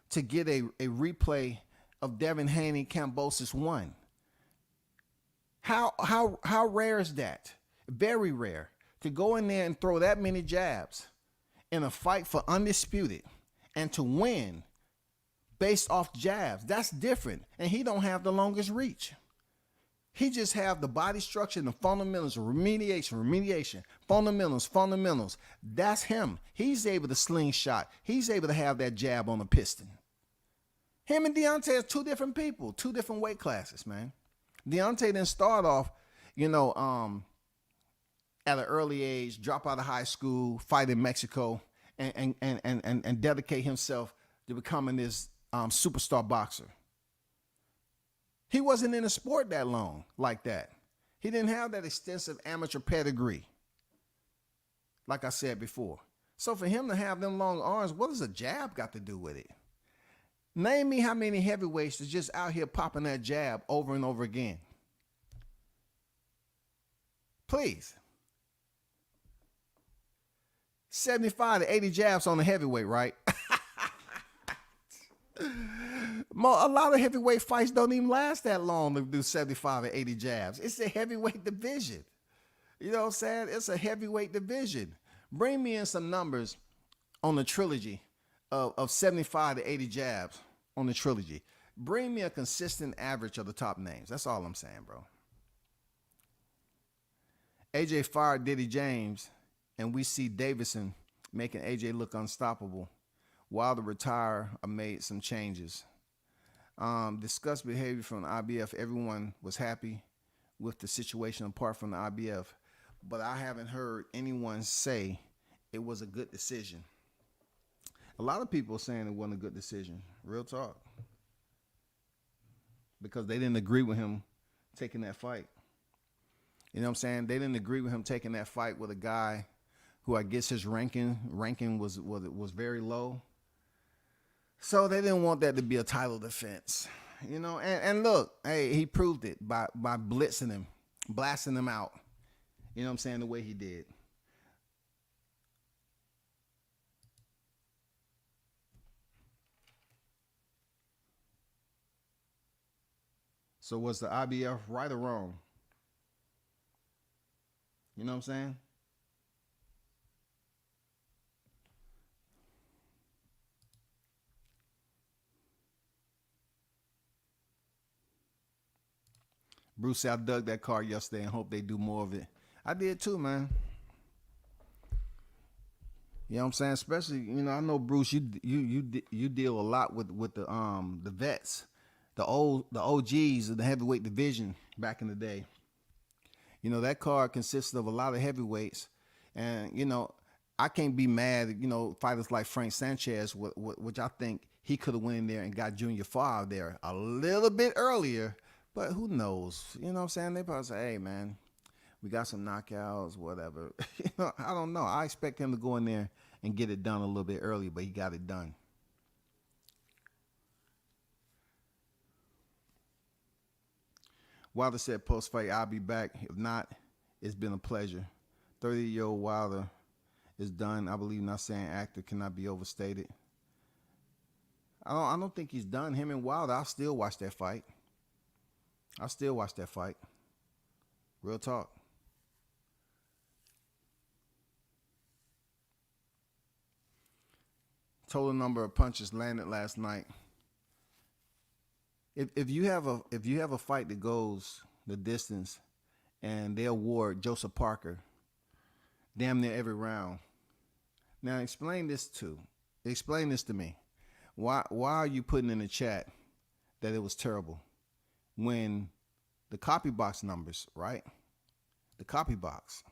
[SPEAKER 2] to get a replay of Devin Haney Kambosos 1? How rare is that? Very rare to go in there and throw that many jabs in a fight for undisputed and to win based off jabs. That's different. And he don't have the longest reach. He just have the body structure and the fundamentals of remediation, fundamentals. That's him. He's able to slingshot. He's able to have that jab on the piston. Him and Deontay are 2 different people, 2 different weight classes, man. Deontay didn't start off, at an early age, drop out of high school, fight in Mexico, and dedicate himself to becoming this superstar boxer. He wasn't in the sport that long like that. He didn't have that extensive amateur pedigree, like I said before. So for him to have them long arms, what does a jab got to do with it? Name me how many heavyweights is just out here popping that jab over and over again. Please. 75 to 80 jabs on the heavyweight, right? A lot of heavyweight fights don't even last that long to do 75 or 80 jabs. It's a heavyweight division. You know what I'm saying? It's a heavyweight division. Bring me in some numbers on the trilogy of 75 to 80 jabs on the trilogy. Bring me a consistent average of the top names. That's all I'm saying, bro. AJ fired Diddy James, and we see Davison making AJ look unstoppable. Wilder retire or made some changes. Discussed behavior from the IBF. Everyone was happy with the situation apart from the IBF, but I haven't heard anyone say it was a good decision. A lot of people are saying it wasn't a good decision. Real talk. Because they didn't agree with him taking that fight. You know what I'm saying? They didn't agree with him taking that fight with a guy who I guess his ranking was very low. So they didn't want that to be a title defense. You know, and look, hey, he proved it by blitzing him, blasting him out. You know what I'm saying? The way he did. So was the IBF right or wrong? You know what I'm saying? Bruce said, I dug that card yesterday and hope they do more of it. I did too, man. You know what I'm saying? Especially, I know Bruce, you deal a lot with the vets, the OGs of the heavyweight division back in the day. That card consisted of a lot of heavyweights, and I can't be mad at fighters like Frank Sanchez, which I think he could have went in there and got Junior Favre there a little bit earlier. But who knows? You know what I'm saying? They probably say, hey, man, we got some knockouts, whatever. I don't know. I expect him to go in there and get it done a little bit early, but he got it done. Wilder said post-fight, I'll be back. If not, it's been a pleasure. 30-year-old Wilder is done. I believe not saying actor cannot be overstated. I don't think he's done. Him and Wilder, I'll still watch that fight. Real talk. Total number of punches landed last night. If you have a fight that goes the distance and they award Joseph Parker damn near every round. Now explain this to me. Why are you putting in the chat that it was terrible? When the copy box numbers, right? The copy box,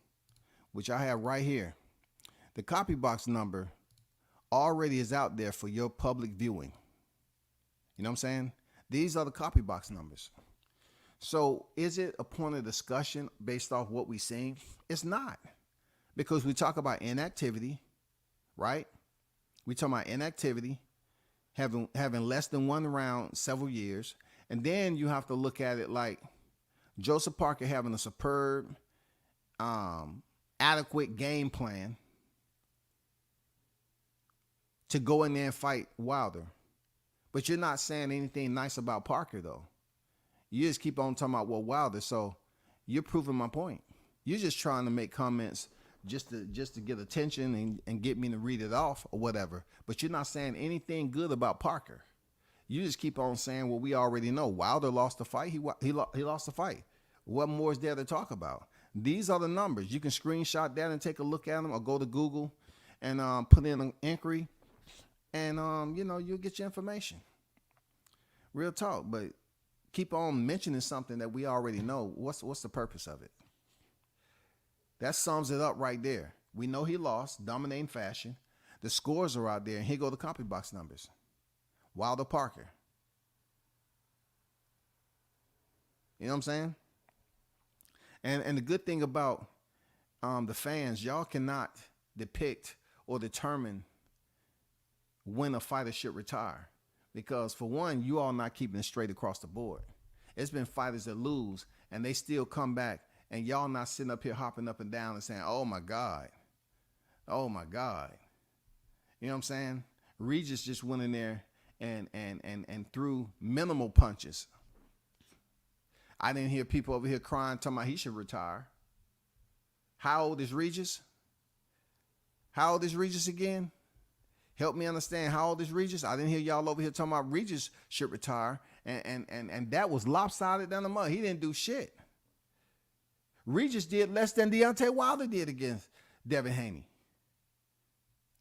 [SPEAKER 2] which I have right here. The copy box number already is out there for your public viewing. You know what I'm saying? These are the copy box numbers. So is it a point of discussion based off what we're seeing? It's not, because we talk about inactivity, right? We talk about inactivity, having less than one round several years. And then you have to look at it like Joseph Parker having a superb, adequate game plan to go in there and fight Wilder. But you're not saying anything nice about Parker, though. You just keep on talking about, well, Wilder. So you're proving my point. You're just trying to make comments just to get attention and get me to read it off or whatever. But you're not saying anything good about Parker. You just keep on saying, well, we already know Wilder lost the fight. He lost the fight. What more is there to talk about? These are the numbers. You can screenshot that and take a look at them, or go to Google and put in an inquiry, and you'll get your information. Real talk. But keep on mentioning something that we already know. What's the purpose of it? That sums it up right there. We know he lost, dominating fashion. The scores are out there, and here go the copy box numbers. Wilder Parker. You know what I'm saying? And the good thing about the fans, y'all cannot depict or determine when a fighter should retire. Because for one, you all not keeping it straight across the board. It's been fighters that lose and they still come back, and y'all not sitting up here hopping up and down and saying, oh my God. Oh my God. You know what I'm saying? Regis just went in there and threw minimal punches. I didn't hear people over here crying, talking about he should retire. How old is Regis? How old is Regis again? Help me understand. How old is Regis? I didn't hear y'all over here talking about Regis should retire. And that was lopsided down the mud. He didn't do shit. Regis did less than Deontay Wilder did against Devin Haney.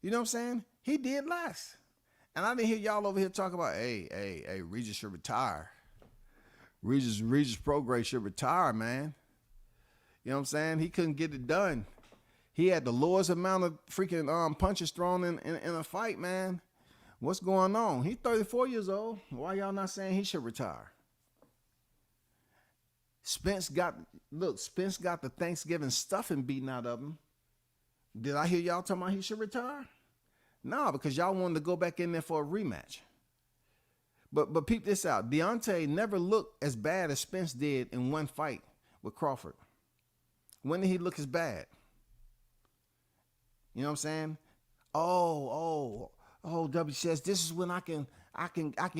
[SPEAKER 2] You know what I'm saying? He did less. And I didn't hear y'all over here talking about, hey, Regis should retire. Regis Prograis should retire, man. You know what I'm saying? He couldn't get it done. He had the lowest amount of freaking punches thrown in a fight, man. What's going on? He's 34 years old. Why y'all not saying he should retire? Spence got the Thanksgiving stuffing beaten out of him. Did I hear y'all talking about he should retire? No, because y'all wanted to go back in there for a rematch. But peep this out. Deontay never looked as bad as Spence did in one fight with Crawford. When did he look as bad? You know what I'm saying? Oh, W says, this is when I can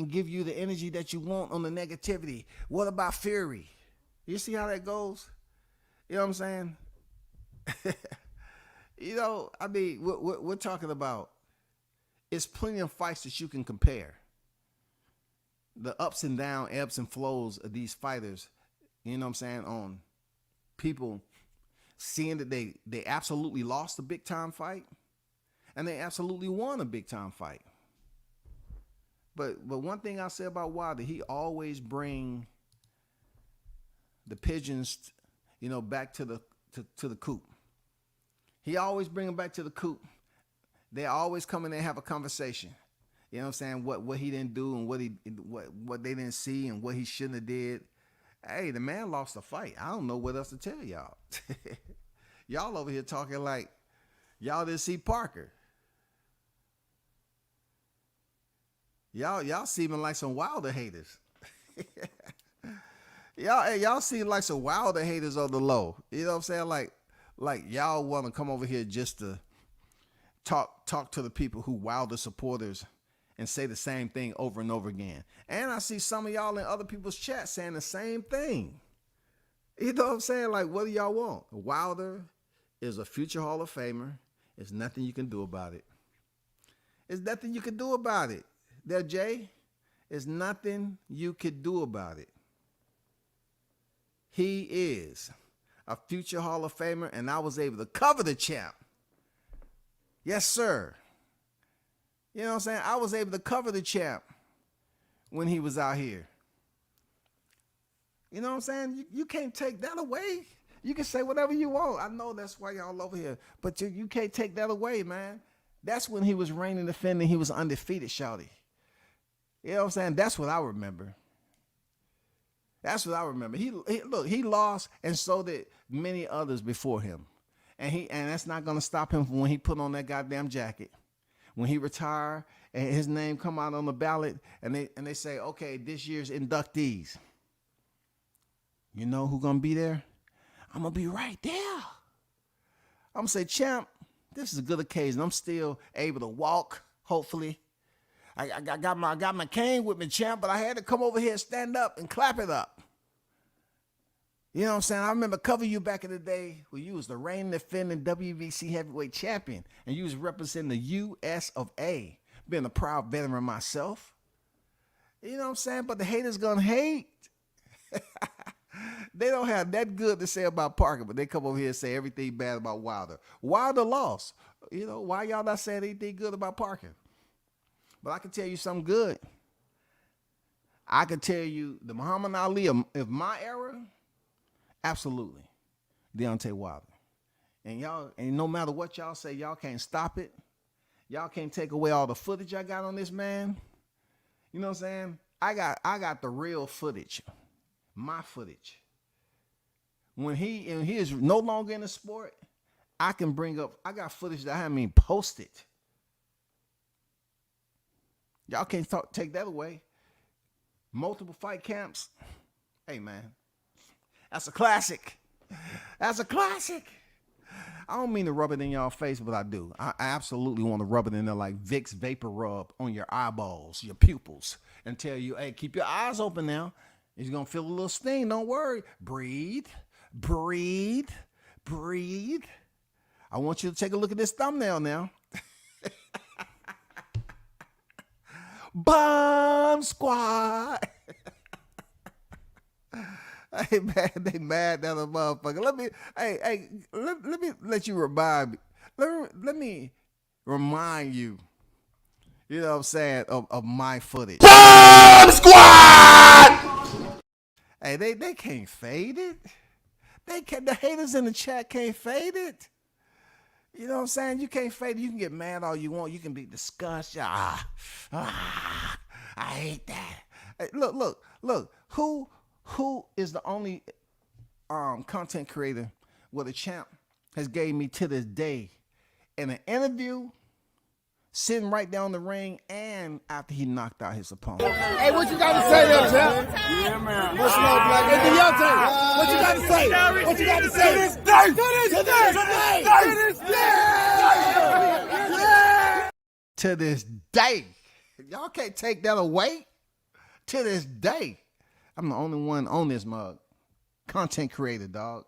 [SPEAKER 2] give you the energy that you want on the negativity. What about Fury? You see how that goes? You know what I'm saying? I mean, what we're talking about, it's plenty of fights that you can compare. The ups and downs, ebbs and flows of these fighters, you know what I'm saying, on people seeing that they absolutely lost a big time fight and they absolutely won a big time fight. But one thing I say about Wilder, he always bring the pigeons, back to the coop. He always bring them back to the coop. They always come in there and have a conversation. You know what I'm saying? What he didn't do and what they didn't see and what he shouldn't have did. Hey, the man lost a fight. I don't know what else to tell y'all. Y'all over here talking like y'all didn't see Parker. Y'all seeming like some Wilder haters. Y'all seem like some Wilder haters on the low. You know what I'm saying? Like y'all want to come over here just to talk to the people who Wilder supporters and say the same thing over and over again. And I see some of y'all in other people's chats saying the same thing. You know what I'm saying? Like, what do y'all want? Wilder is a future Hall of Famer. There's nothing you can do about it. There's nothing you can do about it. There, Jay, there's nothing you could do about it. He is a future Hall of Famer, and I was able to cover the champ. Yes, sir. You know what I'm saying? I was able to cover the champ when he was out here. You know what I'm saying? You can't take that away. You can say whatever you want. I know that's why y'all over here. But you can't take that away, man. That's when he was reigning, defending. He was undefeated, shouty. You know what I'm saying? That's what I remember. That's what I remember. He lost, and so did many others before him. And that's not gonna stop him from when he put on that goddamn jacket. When he retired and his name come out on the ballot, and they say, okay, this year's inductees. You know who gonna be there? I'm gonna be right there. I'm gonna say, champ, this is a good occasion. I'm still able to walk, hopefully. I got my cane with me, champ, but I had to come over here, stand up, and clap it up. You know what I'm saying? I remember covering you back in the day when you was the reigning defending WBC heavyweight champion, and you was representing the U.S. of A. Being a proud veteran myself. You know what I'm saying? But the haters gonna hate. They don't have that good to say about Parker, but they come over here and say everything bad about Wilder. Wilder lost. You know, why y'all not saying anything good about Parker? But I can tell you something good. I can tell you the Muhammad Ali of my era, absolutely, Deontay Wilder. And y'all, and no matter what y'all say, y'all can't stop it. Y'all can't take away all the footage I got on this man. You know what I'm saying? I got the real footage, my footage. When he is no longer in the sport, I can bring up. I got footage that I haven't even posted. Y'all can't take that away. Multiple fight camps. Hey, man. That's a classic. That's a classic. I don't mean to rub it in y'all face, but I do. I absolutely want to rub it in there like Vicks Vapor Rub on your eyeballs, your pupils, and tell you, hey, keep your eyes open now. You're going to feel a little sting. Don't worry. Breathe. Breathe. Breathe. I want you to take a look at this thumbnail now. Bomb Squad. Hey man, they mad that a motherfucker. Let me let you remind me. Let me remind you. You know what I'm saying of my footage. Bomb Squad. Hey, they can't fade it. The haters in the chat can't fade it. You know what I'm saying? You can't fade it. You can get mad all you want. You can be disgusted. I hate that. Hey, look. Who is the only content creator where the champ has gave me to this day in an interview, sitting right down the ring, and after he knocked out his opponent?
[SPEAKER 3] Hey, what you got to say there, champ?
[SPEAKER 4] Yeah, man.
[SPEAKER 3] What's up, Black? Hey, Deontay, what you got to say? What you got to say?
[SPEAKER 4] To this day.
[SPEAKER 2] To this day. Y'all can't take that away. To this day. I'm the only one on this mug. Content creator, dog.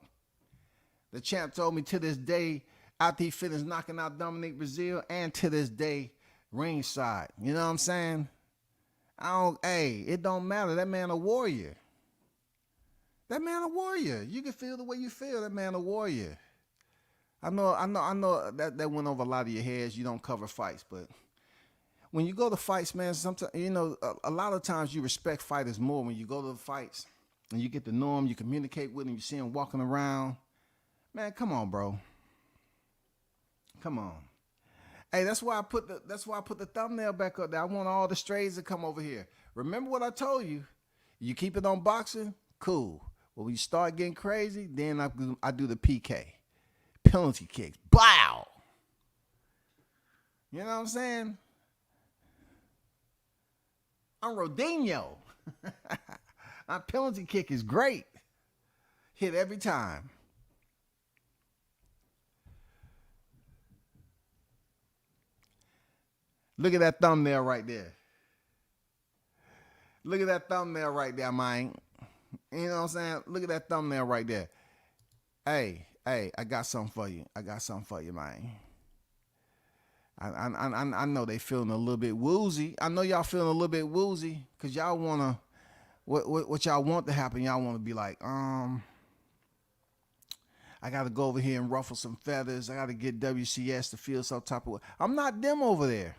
[SPEAKER 2] The champ told me to this day, after he finished knocking out Dominique Brazil, and to this day, ringside. You know what I'm saying? It don't matter. That man a warrior. That man a warrior. You can feel the way you feel. That man a warrior. I know that went over a lot of your heads. You don't cover fights, but when you go to fights, man, sometimes, you know, a lot of times you respect fighters more when you go to the fights and you get to know them, you communicate with them, you see them walking around. Man, come on, bro. Come on. Hey, that's why I put the thumbnail back up there. I want all the strays to come over here. Remember what I told you? You keep it on boxing, cool. But when you start getting crazy, then I do the PK. Penalty kicks. Blow! You know what I'm saying? I'm Rodinho. My penalty kick is great. Hit every time. Look at that thumbnail right there. Look at that thumbnail right there, man. You know what I'm saying? Look at that thumbnail right there. Hey, I got something for you. Man. I know they feeling a little bit woozy. I know y'all feeling a little bit woozy because y'all wanna what y'all want to happen. Y'all want to be like, I gotta go over here and ruffle some feathers. I gotta get WCS to feel some type of way. I'm not them over there.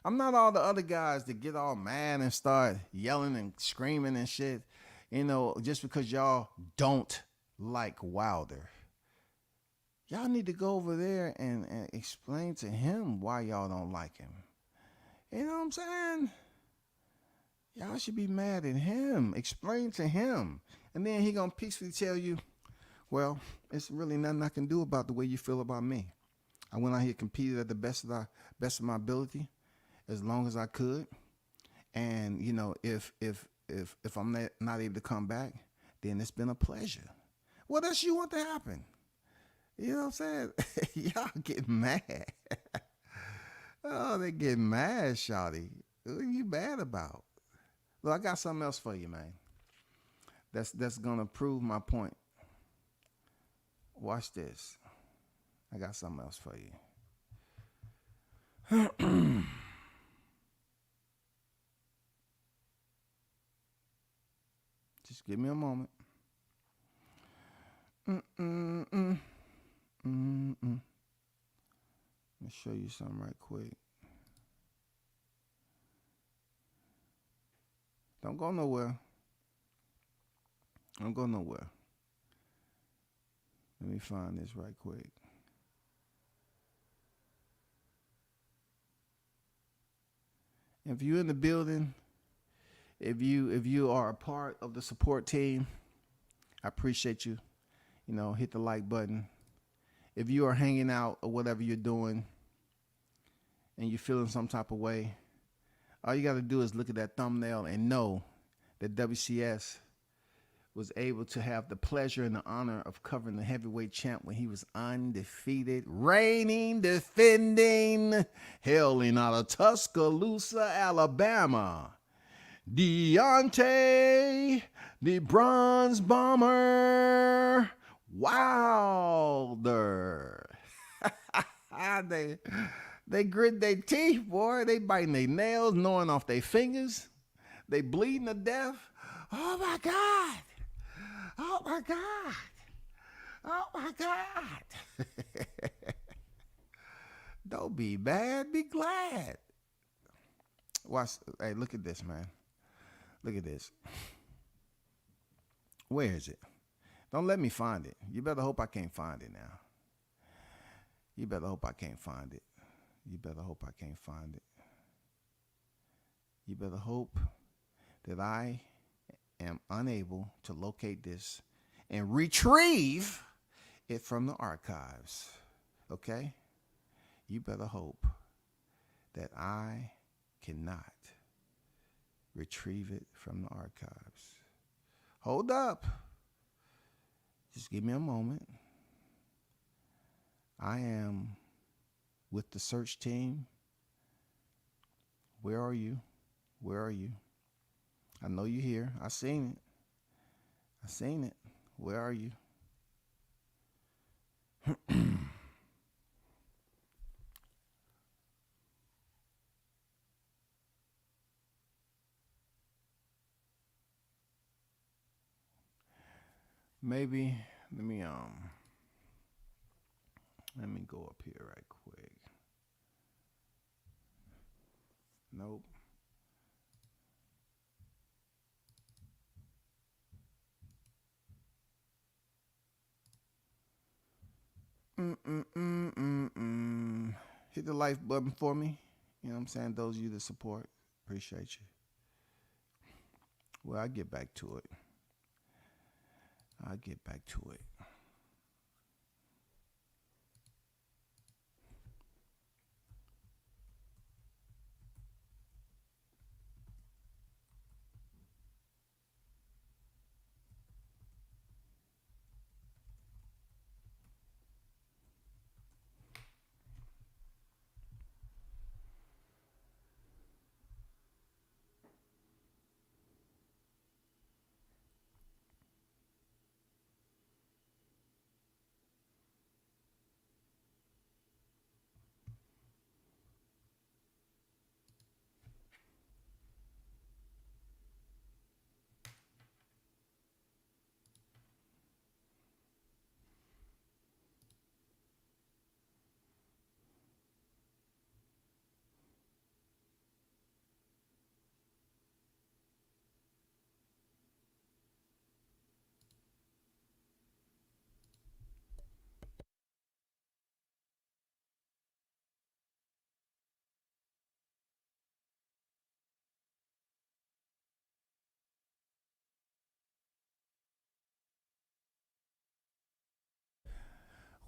[SPEAKER 2] I'm not all the other guys that get all mad and start yelling and screaming and shit. You know, just because y'all don't like Wilder. Y'all need to go over there and explain to him why y'all don't like him. You know what I'm saying? Y'all should be mad at him. Explain to him. And then he gonna peacefully tell you, well, it's really nothing I can do about the way you feel about me. I went out here, competed at the best of my ability, as long as I could. And you know, if I'm not able to come back, then it's been a pleasure. What else you want to happen? You know what I'm saying? Y'all get mad. Oh, they get mad, shawty. What are you mad about? Look, I got something else for you, man. That's gonna prove my point. Watch this. I got something else for you. Just give me a moment. Let me show you something right quick. Don't go nowhere. Don't go nowhere. Let me find this right quick. If you're in the building, if you are a part of the support team, I appreciate you. You know, hit the like button. If you are hanging out or whatever you're doing and you're feeling some type of way, all you got to do is look at that thumbnail and know that WCS was able to have the pleasure and the honor of covering the heavyweight champ when he was undefeated, reigning, defending, hailing out of Tuscaloosa, Alabama, Deontay, the Bronze Bomber Wilder. They grit their teeth, boy. They biting their nails, gnawing off their fingers. They bleeding to death. Oh, my God. Oh, my God. Oh, my God. Don't be mad. Be glad. Watch. Hey, look at this, man. Look at this. Where is it? Don't let me find it. You better hope I can't find it now. You better hope I can't find it. You better hope I can't find it. You better hope that I am unable to locate this and retrieve it from the archives. Okay? You better hope that I cannot retrieve it from the archives. Hold up. Just give me a moment. I am with the search team. Where are you? Where are you? I know you're here. I seen it. I seen it. Where are you? Maybe let me go up here right quick. Nope. Hit the like button for me. You know what I'm saying? Those of you that support, appreciate you. Well, I'll get back to it.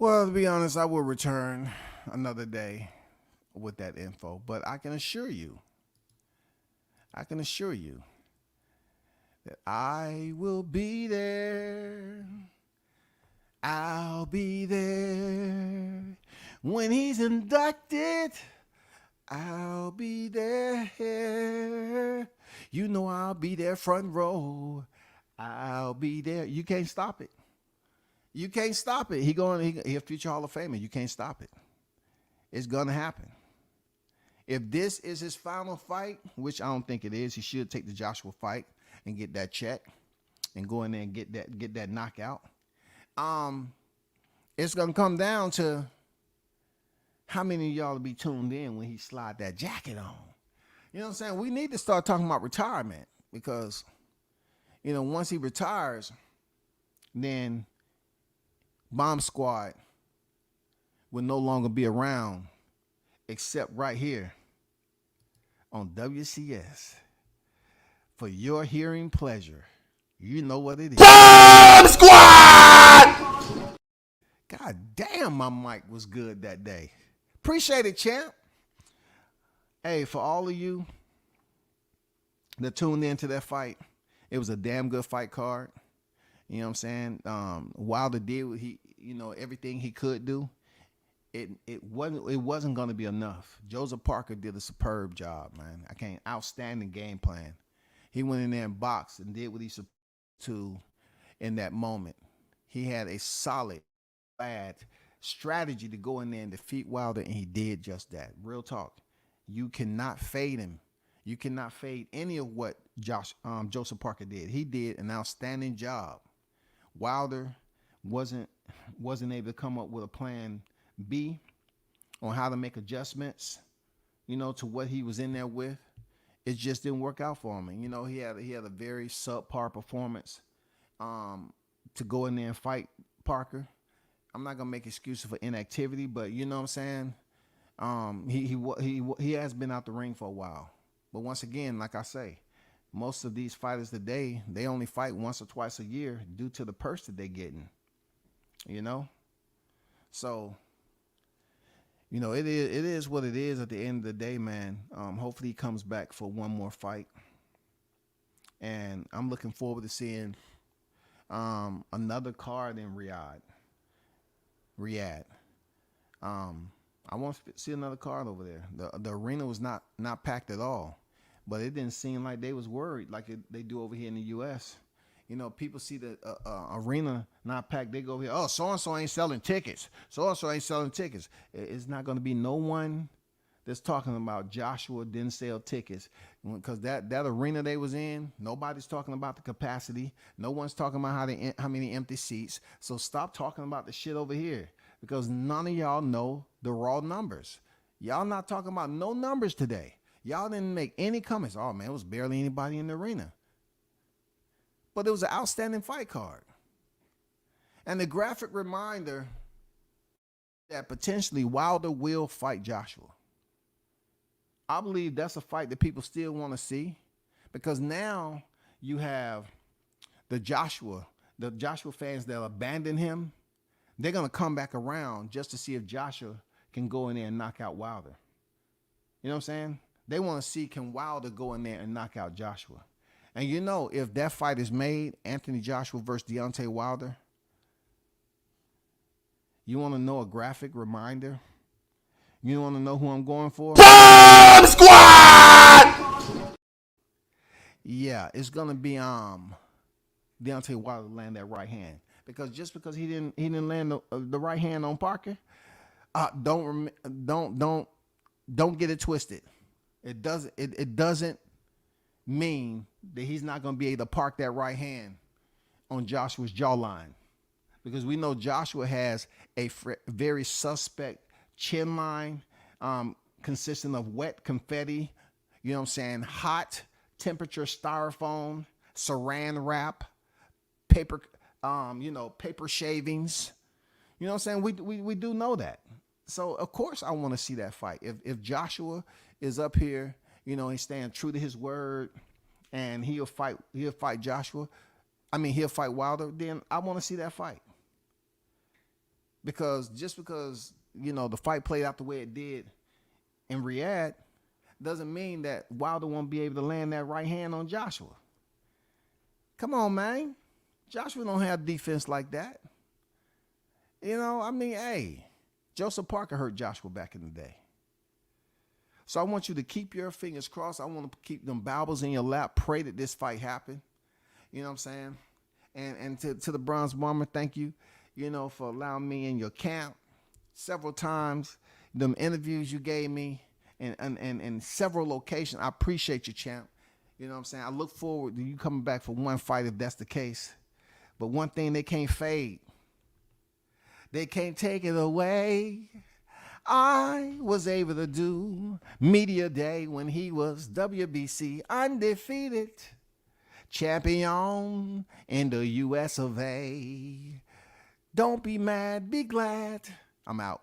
[SPEAKER 2] Well, to be honest, I will return another day with that info, but I can assure you that I will be there. I'll be there when he's inducted. I'll be there. You know I'll be there front row. I'll be there. You can't stop it. You can't stop it. He's a future Hall of Famer. You can't stop it. It's gonna happen. If this is his final fight, which I don't think it is, he should take the Joshua fight and get that check and go in there and get that knockout. It's gonna come down to how many of y'all will be tuned in when he slide that jacket on. You know what I'm saying? We need to start talking about retirement because, once he retires, then Bomb Squad will no longer be around except right here on WCS for your hearing pleasure. You know what it is.
[SPEAKER 3] Bomb Squad!
[SPEAKER 2] God damn, my mic was good that day. Appreciate it, champ. Hey, for all of you that tuned into that fight, it was a damn good fight card. You know what I'm saying? Wilder did what everything he could do. It wasn't going to be enough. Joseph Parker did a superb job, man. Outstanding game plan. He went in there and boxed and did what he supposed to in that moment. He had a solid, bad strategy to go in there and defeat Wilder, and he did just that. Real talk. You cannot fade him. You cannot fade any of what Joseph Parker did. He did an outstanding job. Wilder wasn't able to come up with a plan B on how to make adjustments, to what he was in there with. It just didn't work out for him. And, he had a very subpar performance to go in there and fight Parker. I'm not gonna make excuses for inactivity, but you know what I'm saying. He has been out the ring for a while. But once again, like I say, most of these fighters today, they only fight once or twice a year due to the purse that they're getting. So, it is what it is at the end of the day, man. Hopefully he comes back for one more fight. And I'm looking forward to seeing another card in Riyadh. I want to see another card over there. The arena was not packed at all, but it didn't seem like they was worried like they do over here in the U.S. People see the arena not packed. They go here, oh, so-and-so ain't selling tickets. So-and-so ain't selling tickets. It's not going to be no one that's talking about Joshua didn't sell tickets, because that arena they was in, nobody's talking about the capacity. No one's talking about how many empty seats. So stop talking about the shit over here, because none of y'all know the raw numbers. Y'all not talking about no numbers today. Y'all didn't make any comments. Oh man, it was barely anybody in the arena. But it was an outstanding fight card. And the graphic reminder that potentially Wilder will fight Joshua. I believe that's a fight that people still want to see, because now you have the Joshua fans that abandoned him. They're going to come back around just to see if Joshua can go in there and knock out Wilder. You know what I'm saying? They want to see, can Wilder go in there and knock out Joshua? And if that fight is made, Anthony Joshua versus Deontay Wilder, you want to know a graphic reminder? You want to know who I'm going for?
[SPEAKER 3] Bomb Squad!
[SPEAKER 2] Yeah, it's going to be Deontay Wilder land that right hand. Because just because he didn't land the right hand on Parker, don't get it twisted. It doesn't mean that he's not going to be able to park that right hand on Joshua's jawline, because we know Joshua has a very suspect chin line, consisting of wet confetti, hot temperature styrofoam, saran wrap, paper, paper shavings. You know what I'm saying? We do know that. So of course I want to see that fight. If Joshua is up here, he's staying true to his word, and he'll fight Joshua. He'll fight Wilder. Then I want to see that fight. Because just because, the fight played out the way it did in Riyadh doesn't mean that Wilder won't be able to land that right hand on Joshua. Come on, man. Joshua don't have defense like that. Hey, Joseph Parker hurt Joshua back in the day. So I want you to keep your fingers crossed. I want to keep them Bibles in your lap. Pray that this fight happen. You know what I'm saying? And to the Bronze Bomber, thank you, for allowing me in your camp several times. Them interviews you gave me and several locations. I appreciate you, champ. You know what I'm saying? I look forward to you coming back for one fight if that's the case. But one thing they can't fade. They can't take it away. I was able to do Media Day when he was WBC undefeated champion in the US of A. Don't be mad, be glad. I'm out.